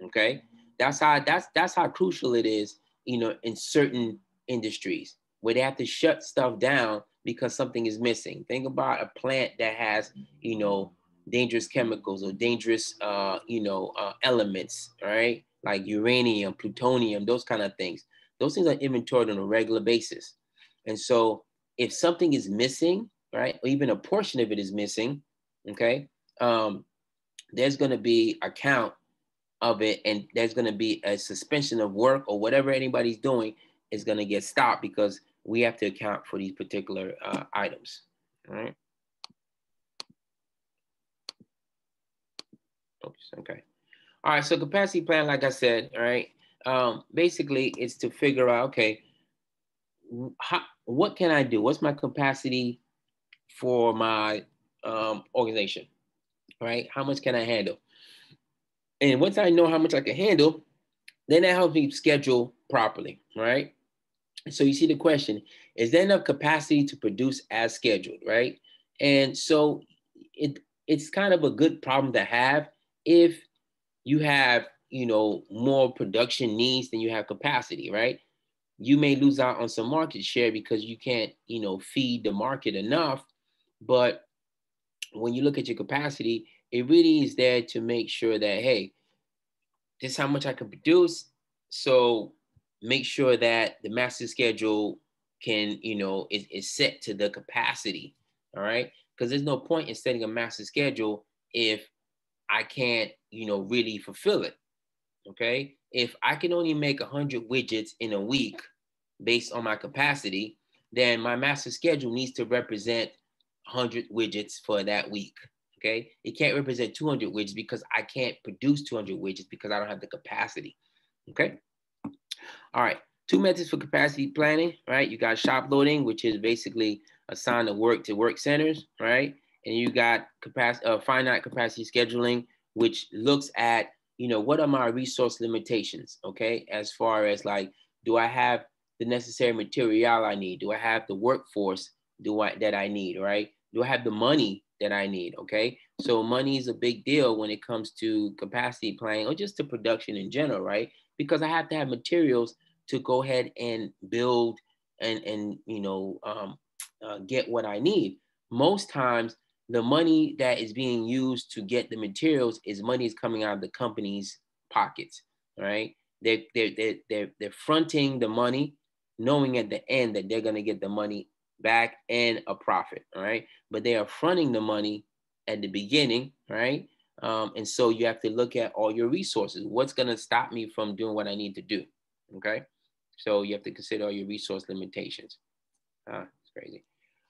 Okay, that's how crucial it is, in certain industries where they have to shut stuff down because something is missing. Think about a plant that has, dangerous chemicals or dangerous, elements, right? Like uranium, plutonium, those kind of things. Those things are inventoried on a regular basis. And so if something is missing, right, or even a portion of it is missing, okay, there's going to be a count of it, and there's going to be a suspension of work, or whatever anybody's doing is going to get stopped because we have to account for these particular items. All right. Oops, okay. All right. So capacity plan, like I said, all right, basically it's to figure out, okay, what can I do? What's my capacity for my organization, right? How much can I handle? And once I know how much I can handle, then that helps me schedule properly, right? So you see the question, is there enough capacity to produce as scheduled, right? And so it's kind of a good problem to have if you have, more production needs than you have capacity, right? you may lose out on some market share because you can't, feed the market enough. But when you look at your capacity, it really is there to make sure that, hey, this is how much I can produce. So make sure that the master schedule can, is set to the capacity. All right. Because there's no point in setting a master schedule if I can't, really fulfill it. Okay. If I can only make 100 widgets in a week based on my capacity, then my master schedule needs to represent 100 widgets for that week. Okay. It can't represent 200 widgets because I can't produce 200 widgets because I don't have the capacity. Okay. All right. 2 methods for capacity planning, right? You got shop loading, which is basically assign the work to work centers, right? And you got finite capacity scheduling, which looks at, what are my resource limitations, okay? As far as like, do I have the necessary material I need? Do I have the workforce that I need, right? Do I have the money that I need, okay? So money is a big deal when it comes to capacity planning or just to production in general, right? Because I have to have materials to go ahead and build and get what I need. Most times, the money that is being used to get the materials is money is coming out of the company's pockets, right? They're fronting the money, knowing at the end that they're gonna get the money back and a profit, all right? But they are fronting the money at the beginning, right? And so you have to look at all your resources. What's gonna stop me from doing what I need to do, okay? So you have to consider all your resource limitations. It's crazy.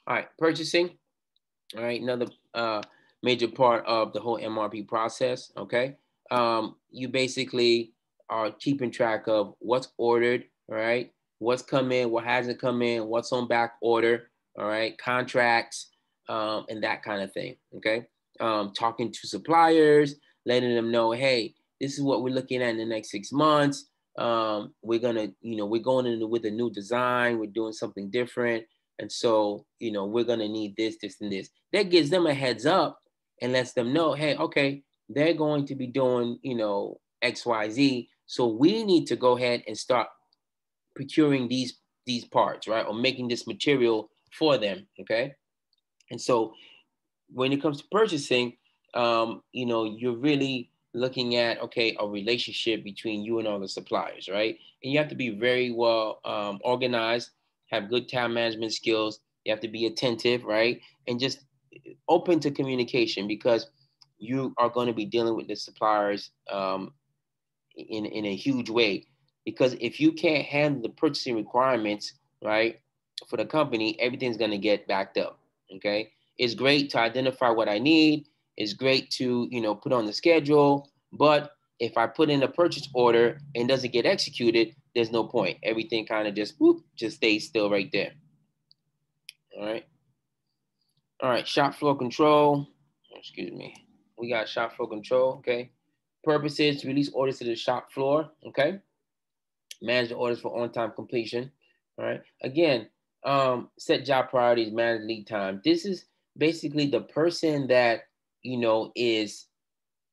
All right, purchasing. All right, another major part of the whole MRP process. Okay, you basically are keeping track of what's ordered. All right, what's come in, what hasn't come in, what's on back order. All right, contracts and that kind of thing. Okay, talking to suppliers, letting them know, hey, this is what we're looking at in the next 6 months. We're gonna, we're going in with a new design. We're doing something different. And so, we're going to need this, this, and this. That gives them a heads up and lets them know, hey, okay, they're going to be doing, X, Y, Z. So we need to go ahead and start procuring these parts, right? Or making this material for them, okay? And so when it comes to purchasing, you're really looking at, okay, a relationship between you and all the suppliers, right? And you have to be very well organized, have good time management skills. You have to be attentive, right? And just open to communication because you are going to be dealing with the suppliers in a huge way. Because if you can't handle the purchasing requirements, right, for the company, everything's going to get backed up, okay? It's great to identify what I need. It's great to, put on the schedule. But if I put in a purchase order and doesn't get executed, there's no point. Everything kind of just stays still right there. All right. All right. Shop floor control. Excuse me. We got shop floor control. Okay. Purposes to release orders to the shop floor. Okay. Manage the orders for on-time completion. All right. Again, set job priorities, manage lead time. This is basically the person that, is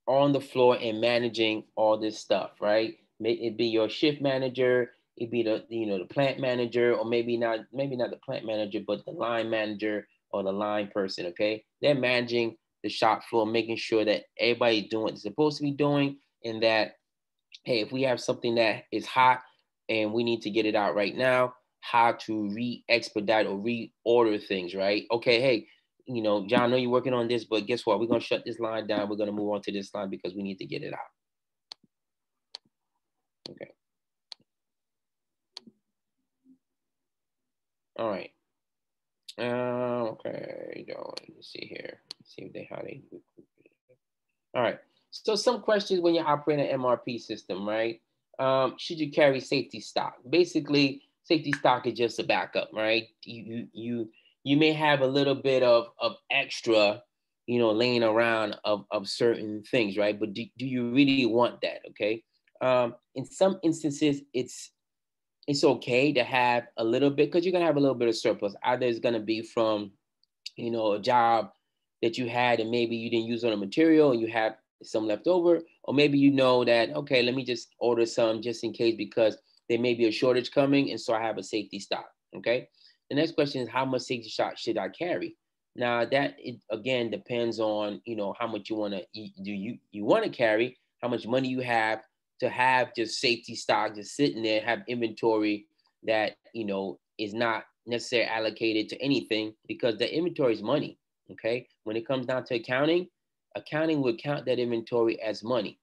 on the floor and managing all this stuff, right? It be your shift manager, it be the plant manager, or maybe not the plant manager, but the line manager or the line person, okay? They're managing the shop floor, making sure that everybody's doing what they're supposed to be doing, and that, hey, if we have something that is hot and we need to get it out right now, how to re-expedite or reorder things, right? Okay, hey, John, I know you're working on this, but guess what? We're going to shut this line down. We're going to move on to this line because we need to get it out. Okay. All right. Okay. Let's see here. Let's see if how they do. All right. So some questions when you're operating an MRP system, right? Should you carry safety stock? Basically, safety stock is just a backup, right? You may have a little bit of extra, laying around of certain things, right? But do you really want that? Okay. In some instances, it's okay to have a little bit because you're gonna have a little bit of surplus. Either it's gonna be from, a job that you had and maybe you didn't use on a material and you have some left over, or maybe that, okay, let me just order some just in case because there may be a shortage coming, and so I have a safety stock. Okay. The next question is, how much safety stock should I carry? Now that it again depends on, you know, how much you want to you want to carry, how much money you have to have just safety stock just sitting there, have inventory that, you know, is not necessarily allocated to anything, because the inventory is money. Okay. When it comes down to accounting, accounting would count that inventory as money.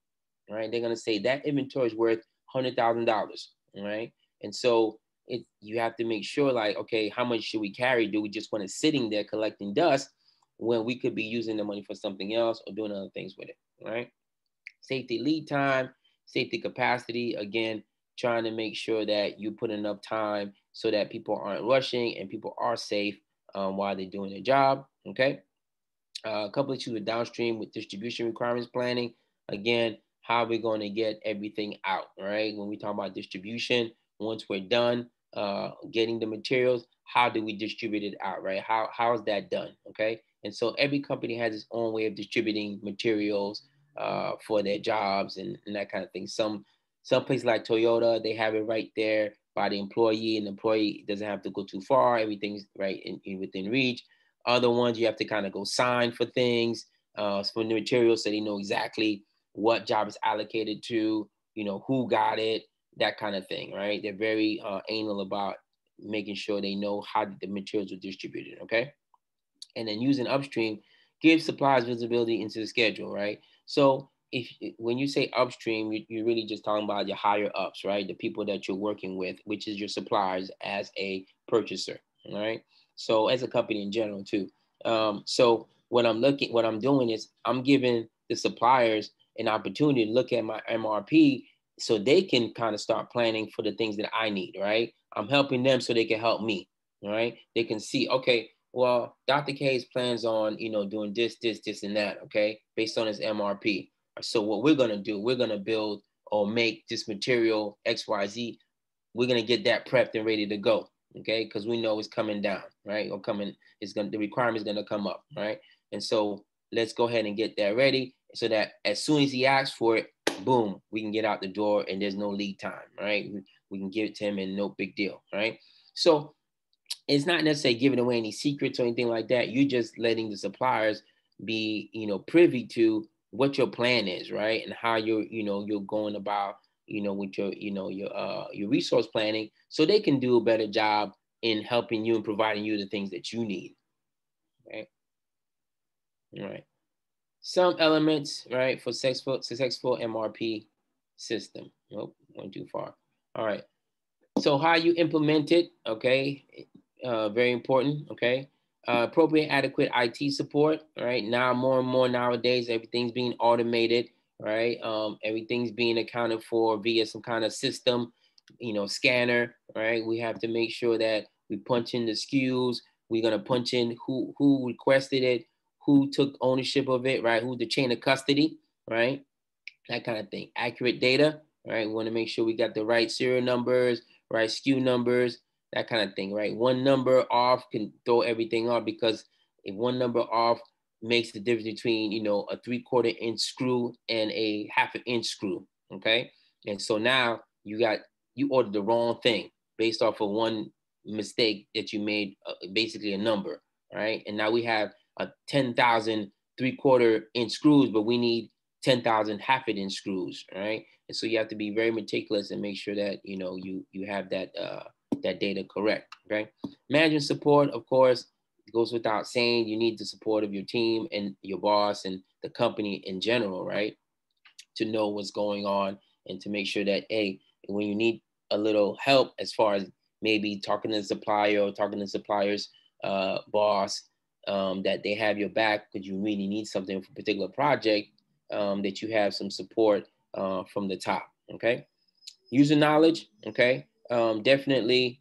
Right. They're going to say that inventory is worth $100,000. Right. And so you have to make sure, like, okay, how much should we carry? Do we just want it sitting there collecting dust when we could be using the money for something else or doing other things with it? Right. Safety lead time, safety capacity. Again, trying to make sure that you put enough time so that people aren't rushing and people are safe while they're doing their job. Okay. A couple of issues with downstream with distribution requirements planning. Again, how we're going to get everything out, right? When we talk about distribution, once we're done getting the materials, how do we distribute it out, right? How is that done, okay? And so every company has its own way of distributing materials for their jobs and that kind of thing. Some places like Toyota, they have it right there by the employee, and the employee doesn't have to go too far. Everything's right within reach. Other ones, you have to kind of go sign for things, for the materials, so they know exactly what job is allocated to, you know, who got it, that kind of thing, right? They're very anal about making sure they know how the materials are distributed, okay? And then using upstream gives suppliers visibility into the schedule, right? So when you say upstream, you're really just talking about your higher ups, right? The people that you're working with, which is your suppliers as a purchaser, all right? So as a company in general too. So what I'm doing is I'm giving the suppliers an opportunity to look at my MRP so they can kind of start planning for the things that I need, right? I'm helping them so they can help me, right? They can see, okay, well, Dr. K's plans on, you know, doing this, and that, okay, based on his MRP. So what we're going to do, we're going to build or make this material XYZ. We're going to get that prepped and ready to go, okay, because we know it's coming down, right? Or coming, the requirement is going to come up, right? And so let's go ahead and get that ready so that as soon as he asks for it, boom, we can get out the door and there's no lead time, right? We can give it to him and no big deal, right? So it's not necessarily giving away any secrets or anything like that. You're just letting the suppliers be, you know, privy to what your plan is, right? And how you're going about, you know, with your resource planning, so they can do a better job in helping you and providing you the things that you need, right? All right. Some elements, right, for successful MRP system. Nope, went too far. All right. So how you implement it, okay, very important, okay. Appropriate, adequate IT support, right? Now more and more nowadays, everything's being automated, right? Everything's being accounted for via some kind of system, you know, scanner, right? We have to make sure that we punch in the SKUs. We're gonna punch in who requested it, who took ownership of it, right? Who's the chain of custody, right? That kind of thing. Accurate data, right? We want to make sure we got the right serial numbers, right? SKU numbers, that kind of thing, right? One number off can throw everything off, because if one number off makes the difference between, you know, a 3/4 inch screw and a 1/2 inch screw, okay? And so now you ordered the wrong thing based off of one mistake that you made, basically a number, right? And now we have a 10,000 3/4 inch screws, but we need 10,000 1/2 inch screws, right? And so you have to be very meticulous and make sure that, you know, you have that that data correct, okay? Management support, of course, goes without saying. You need the support of your team and your boss and the company in general, right? To know what's going on and to make sure that, hey, when you need a little help as far as maybe talking to the supplier or talking to the supplier's boss, that they have your back because you really need something for a particular project, that you have some support from the top, okay? User knowledge, okay? Definitely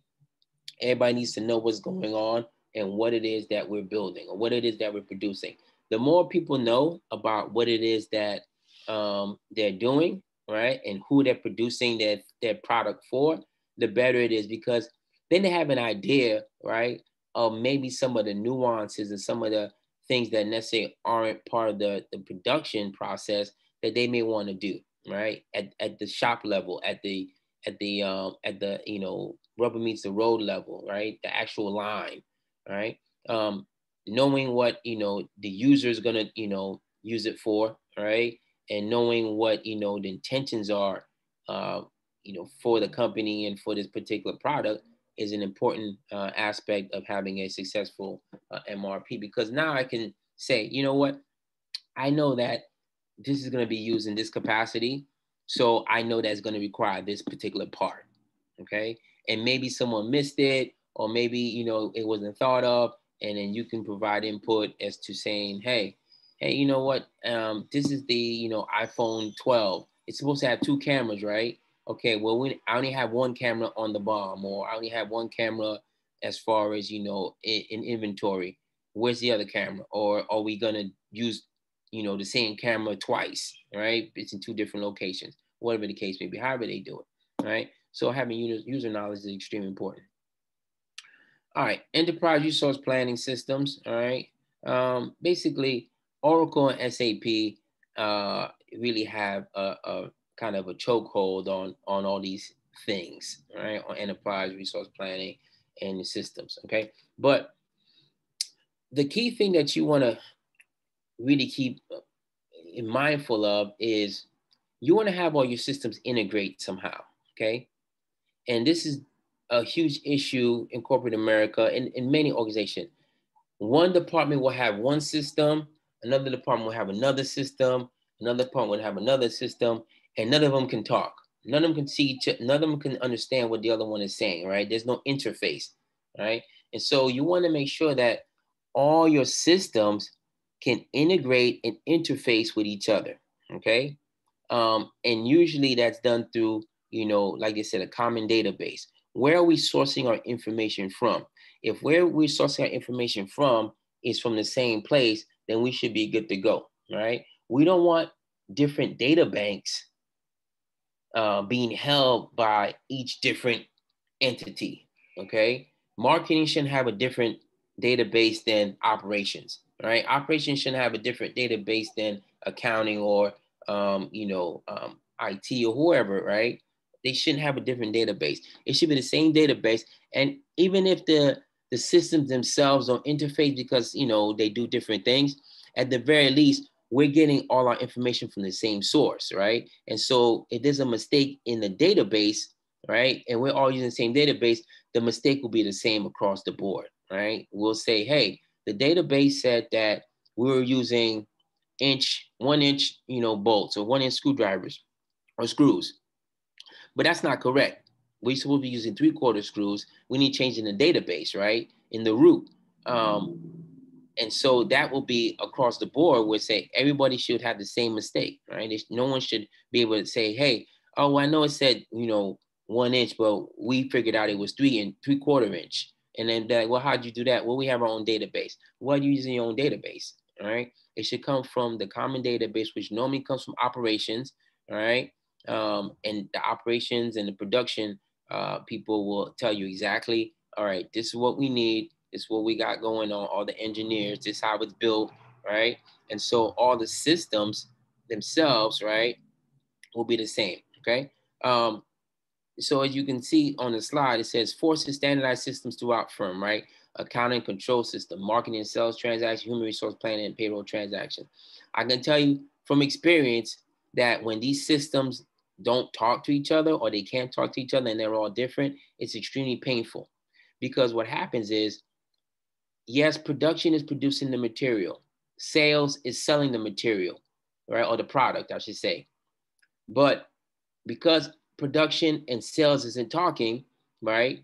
everybody needs to know what's going on and what it is that we're building or what it is that we're producing. The more people know about what it is that they're doing, right, and who they're producing their product for, the better it is, because then they have an idea, right, of maybe some of the nuances and some of the things that necessarily aren't part of the production process that they may want to do, right, at the shop level, at the you know, rubber meets the road level, right? The actual line, right? Knowing what, you know, the user is gonna, you know, use it for, right? And knowing what, you know, the intentions are, you know, for the company and for this particular product is an important aspect of having a successful MRP, because now I can say, you know what, I know that this is going to be used in this capacity. So I know that's going to require this particular part. Okay. And maybe someone missed it, or maybe, you know, it wasn't thought of. And then you can provide input as to saying, hey, you know what? This is the, you know, iPhone 12. It's supposed to have two cameras, right? Okay. Well, I only have one camera on the BOM, or I only have one camera as far as, you know, in inventory. Where's the other camera? Or are we going to use, you know, the same camera twice, right? It's in two different locations, whatever the case may be, however they do it, right? So having user knowledge is extremely important. All right, enterprise resource planning systems, all right? Basically, Oracle and SAP really have a kind of a chokehold on all these things, right? On enterprise resource planning and the systems, okay? But the key thing that you want to really keep mindful of is you want to have all your systems integrate somehow, okay? And this is a huge issue in corporate America and in many organizations. One department will have one system, another department will have another system, another department will have another system, and none of them can talk. None of them can see each other, none of them can understand what the other one is saying, right? There's no interface, right? And so you want to make sure that all your systems can integrate and interface with each other, okay? And usually that's done through, you know, like I said, a common database. Where are we sourcing our information from? If where we're sourcing our information from is from the same place, then we should be good to go, right? We don't want different data banks being held by each different entity, okay? Marketing shouldn't have a different database than operations, right? Operations shouldn't have a different database than accounting or, IT or whoever, right? They shouldn't have a different database. It should be the same database. And even if the systems themselves don't interface because, you know, they do different things, at the very least, we're getting all our information from the same source, right? And so if there's a mistake in the database, right, and we're all using the same database, the mistake will be the same across the board, right? We'll say, hey, the database said that we were using 1 inch, you know, bolts or 1 inch screwdrivers or screws, but that's not correct. We're supposed to be using 3/4 screws. We need change in the database, right? In the root. And so that will be across the board where say everybody should have the same mistake, right? No one should be able to say, hey, oh, I know it said, you know, 1 inch, but we figured out it was 3/4 inch. And then they're like, well, how'd you do that? Well, we have our own database. Why are you using your own database? All right. It should come from the common database, which normally comes from operations. All right. And the operations and the production people will tell you exactly, all right, this is what we need. This is what we got going on, all the engineers, this is how it's built, right? And so all the systems themselves, right, will be the same, okay? So as you can see on the slide, it says forces standardized systems throughout firm, right? Accounting control system, marketing and sales transaction, human resource planning, and payroll transaction. I can tell you from experience that when these systems don't talk to each other or they can't talk to each other and they're all different, it's extremely painful. Because what happens is, yes, production is producing the material. Sales is selling the material, right? Or the product, I should say. But because production and sales isn't talking, right?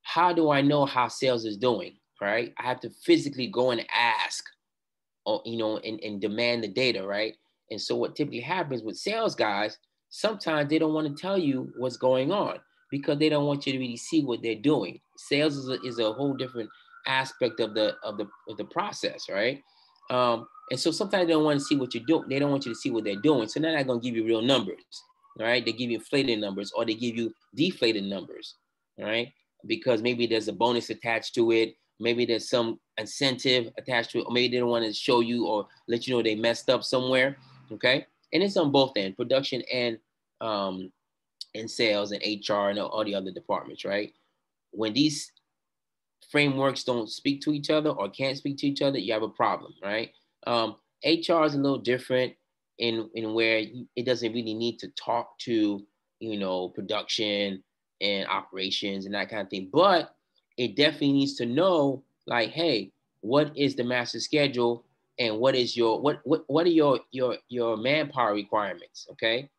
How do I know how sales is doing, right? I have to physically go and ask, or, you know, and demand the data, right? And so what typically happens with sales guys, sometimes they don't want to tell you what's going on because they don't want you to really see what they're doing. Sales is a whole different aspect of the process, right? And so sometimes they don't want to see what you're doing. They don't want you to see what they're doing. So they're not going to give you real numbers, right? They give you inflated numbers or they give you deflated numbers, right? Because maybe there's a bonus attached to it. Maybe there's some incentive attached to it, or maybe they don't want to show you or let you know they messed up somewhere, okay? And it's on both ends, production and and sales and HR and all the other departments, right? When these frameworks don't speak to each other or can't speak to each other, you have a problem, right? HR is a little different in where it doesn't really need to talk to, production and operations and that kind of thing, but it definitely needs to know, like, hey, what is the master schedule and what is your what are your manpower requirements? Okay,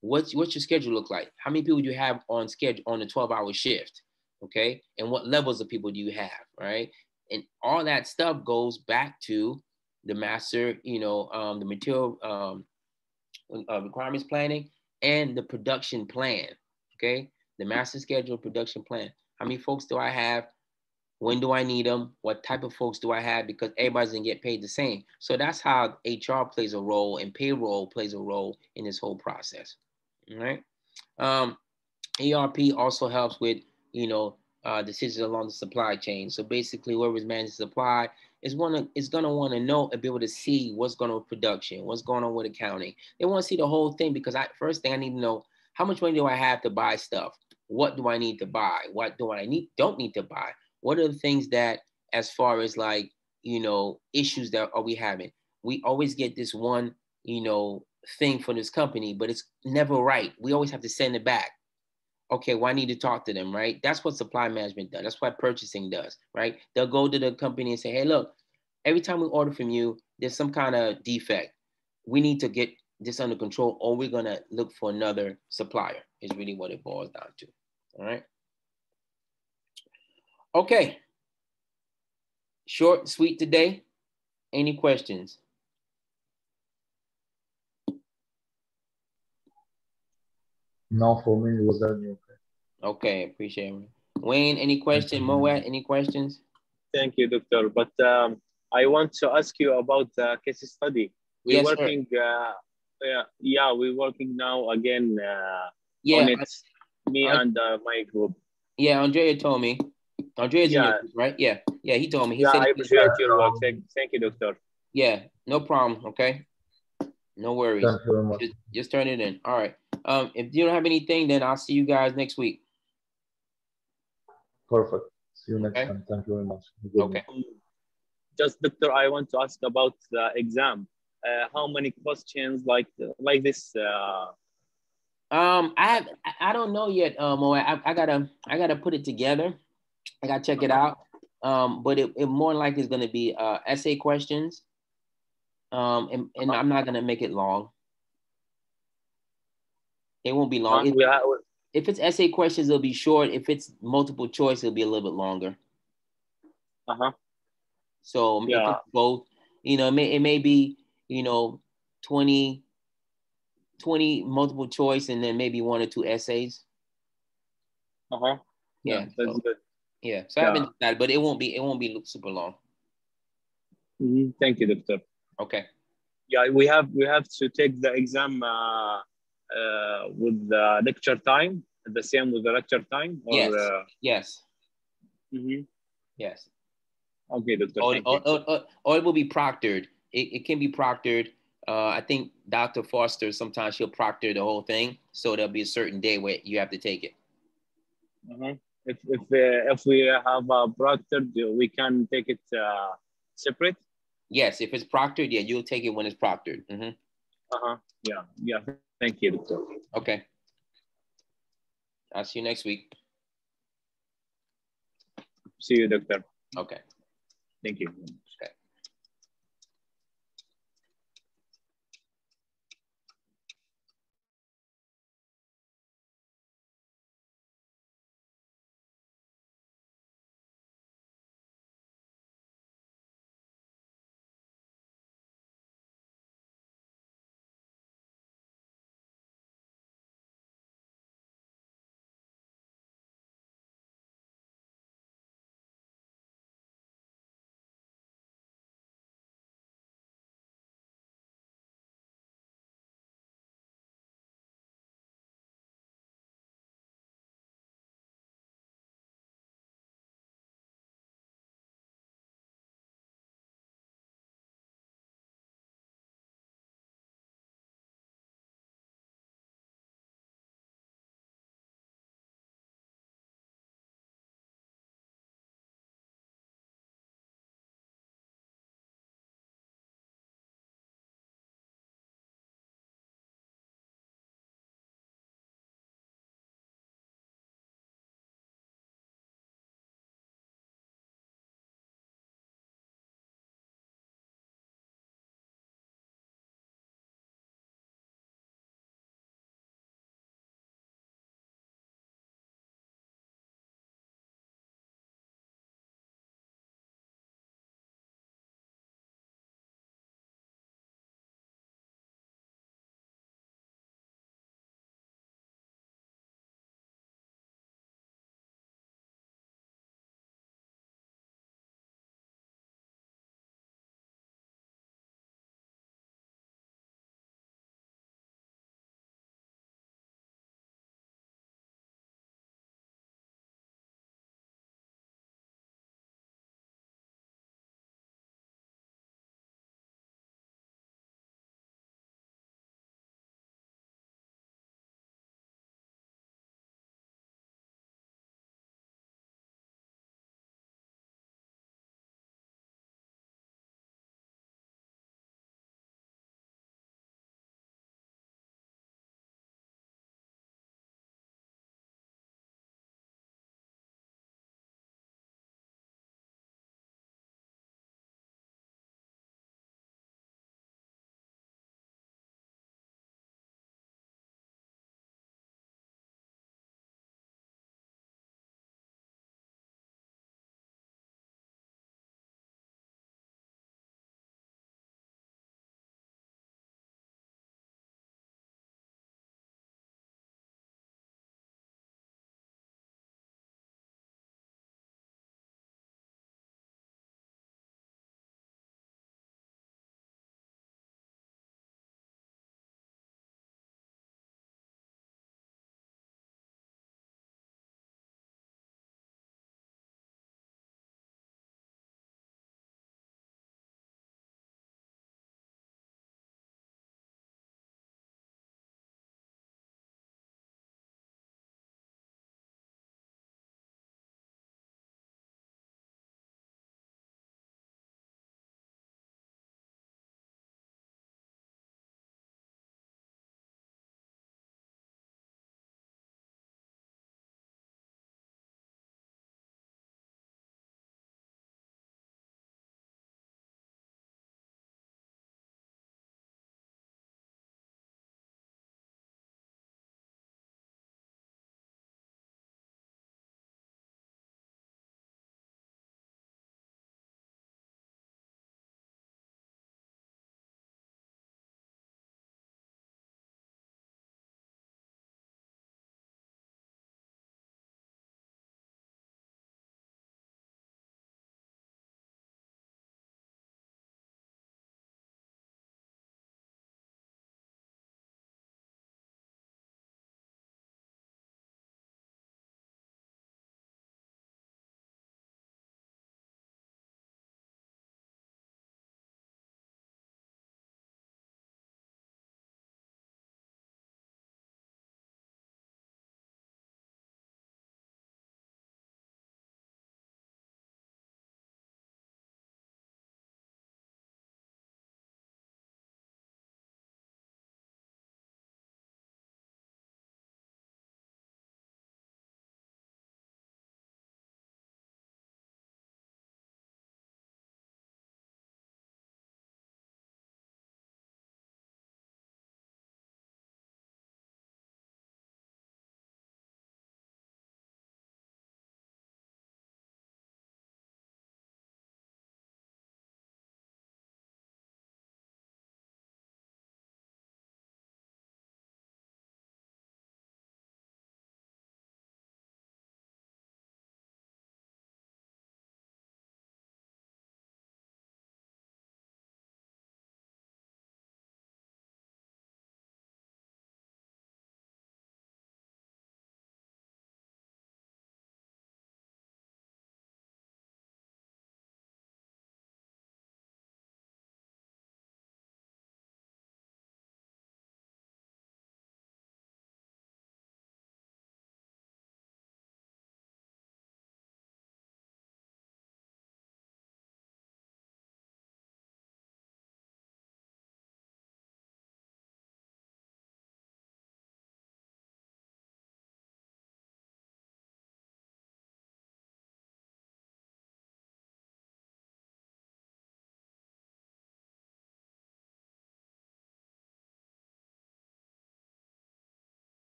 what's your schedule look like? How many people do you have on schedule on a 12-hour shift? Okay, and what levels of people do you have, right? And all that stuff goes back to the master, the material requirements planning and the production plan. Okay, the master schedule, production plan. How many folks do I have? When do I need them? What type of folks do I have? Because everybody's gonna get paid the same. So that's how HR plays a role and payroll plays a role in this whole process. All right. ERP also helps with, decisions along the supply chain. So basically, whoever's managing supply is gonna want to know and be able to see what's going on with production, what's going on with accounting. They want to see the whole thing because first thing I need to know, how much money do I have to buy stuff? What do I need to buy? What do I don't need to buy? What are the things that, as far as like, issues that are we having? We always get this one, thing for this company, but it's never right. We always have to send it back. Okay, well, I need to talk to them, right? That's what supply management does. That's what purchasing does, right? They'll go to the company and say, hey, look, every time we order from you, there's some kind of defect. We need to get this under control, or we're going to look for another supplier, is really what it boils down to. All right. Okay. Short and sweet today. Any questions? No, for me, it was okay. Okay, appreciate it. Wayne, any question? Moet, any questions? Thank you, Doctor. But I want to ask you about the case study. We're working, we're working now again on it, and my group. Yeah, Andrea told me. Andrea's in your group, right? Yeah, he told me. He said I appreciate your work. Thank you, Doctor. Yeah, no problem, okay? No worries. Thank you very much. Just turn it in. All right. If you don't have anything, then I'll see you guys next week. Perfect. See you next time. Thank you very much. Okay. Just, Doctor, I want to ask about the exam. How many questions like this? I don't know yet. I gotta put it together. I gotta check it out. But it more likely is gonna be essay questions. And I'm not gonna make it long. It won't be long. If it's essay questions, it'll be short. If it's multiple choice, it'll be a little bit longer. So if it's both, it may be, 20 multiple choice and then maybe 1 or 2 essays. Yeah, that's good. Yeah, so I haven't decided, but it won't be super long. Thank you, Doctor. Okay. Yeah, we have to take the exam with the lecture time, the same with the lecture time? Or, yes. Yes. Okay, Doctor. Or it will be proctored. It can be proctored. I think Dr. Foster, sometimes she'll proctor the whole thing. So there'll be a certain day where you have to take it. If we have proctored, we can take it separate? Yes, if it's proctored, yeah, you'll take it when it's proctored. Yeah. Thank you, Doctor. Okay. I'll see you next week. See you, Doctor. Okay. Thank you. Okay.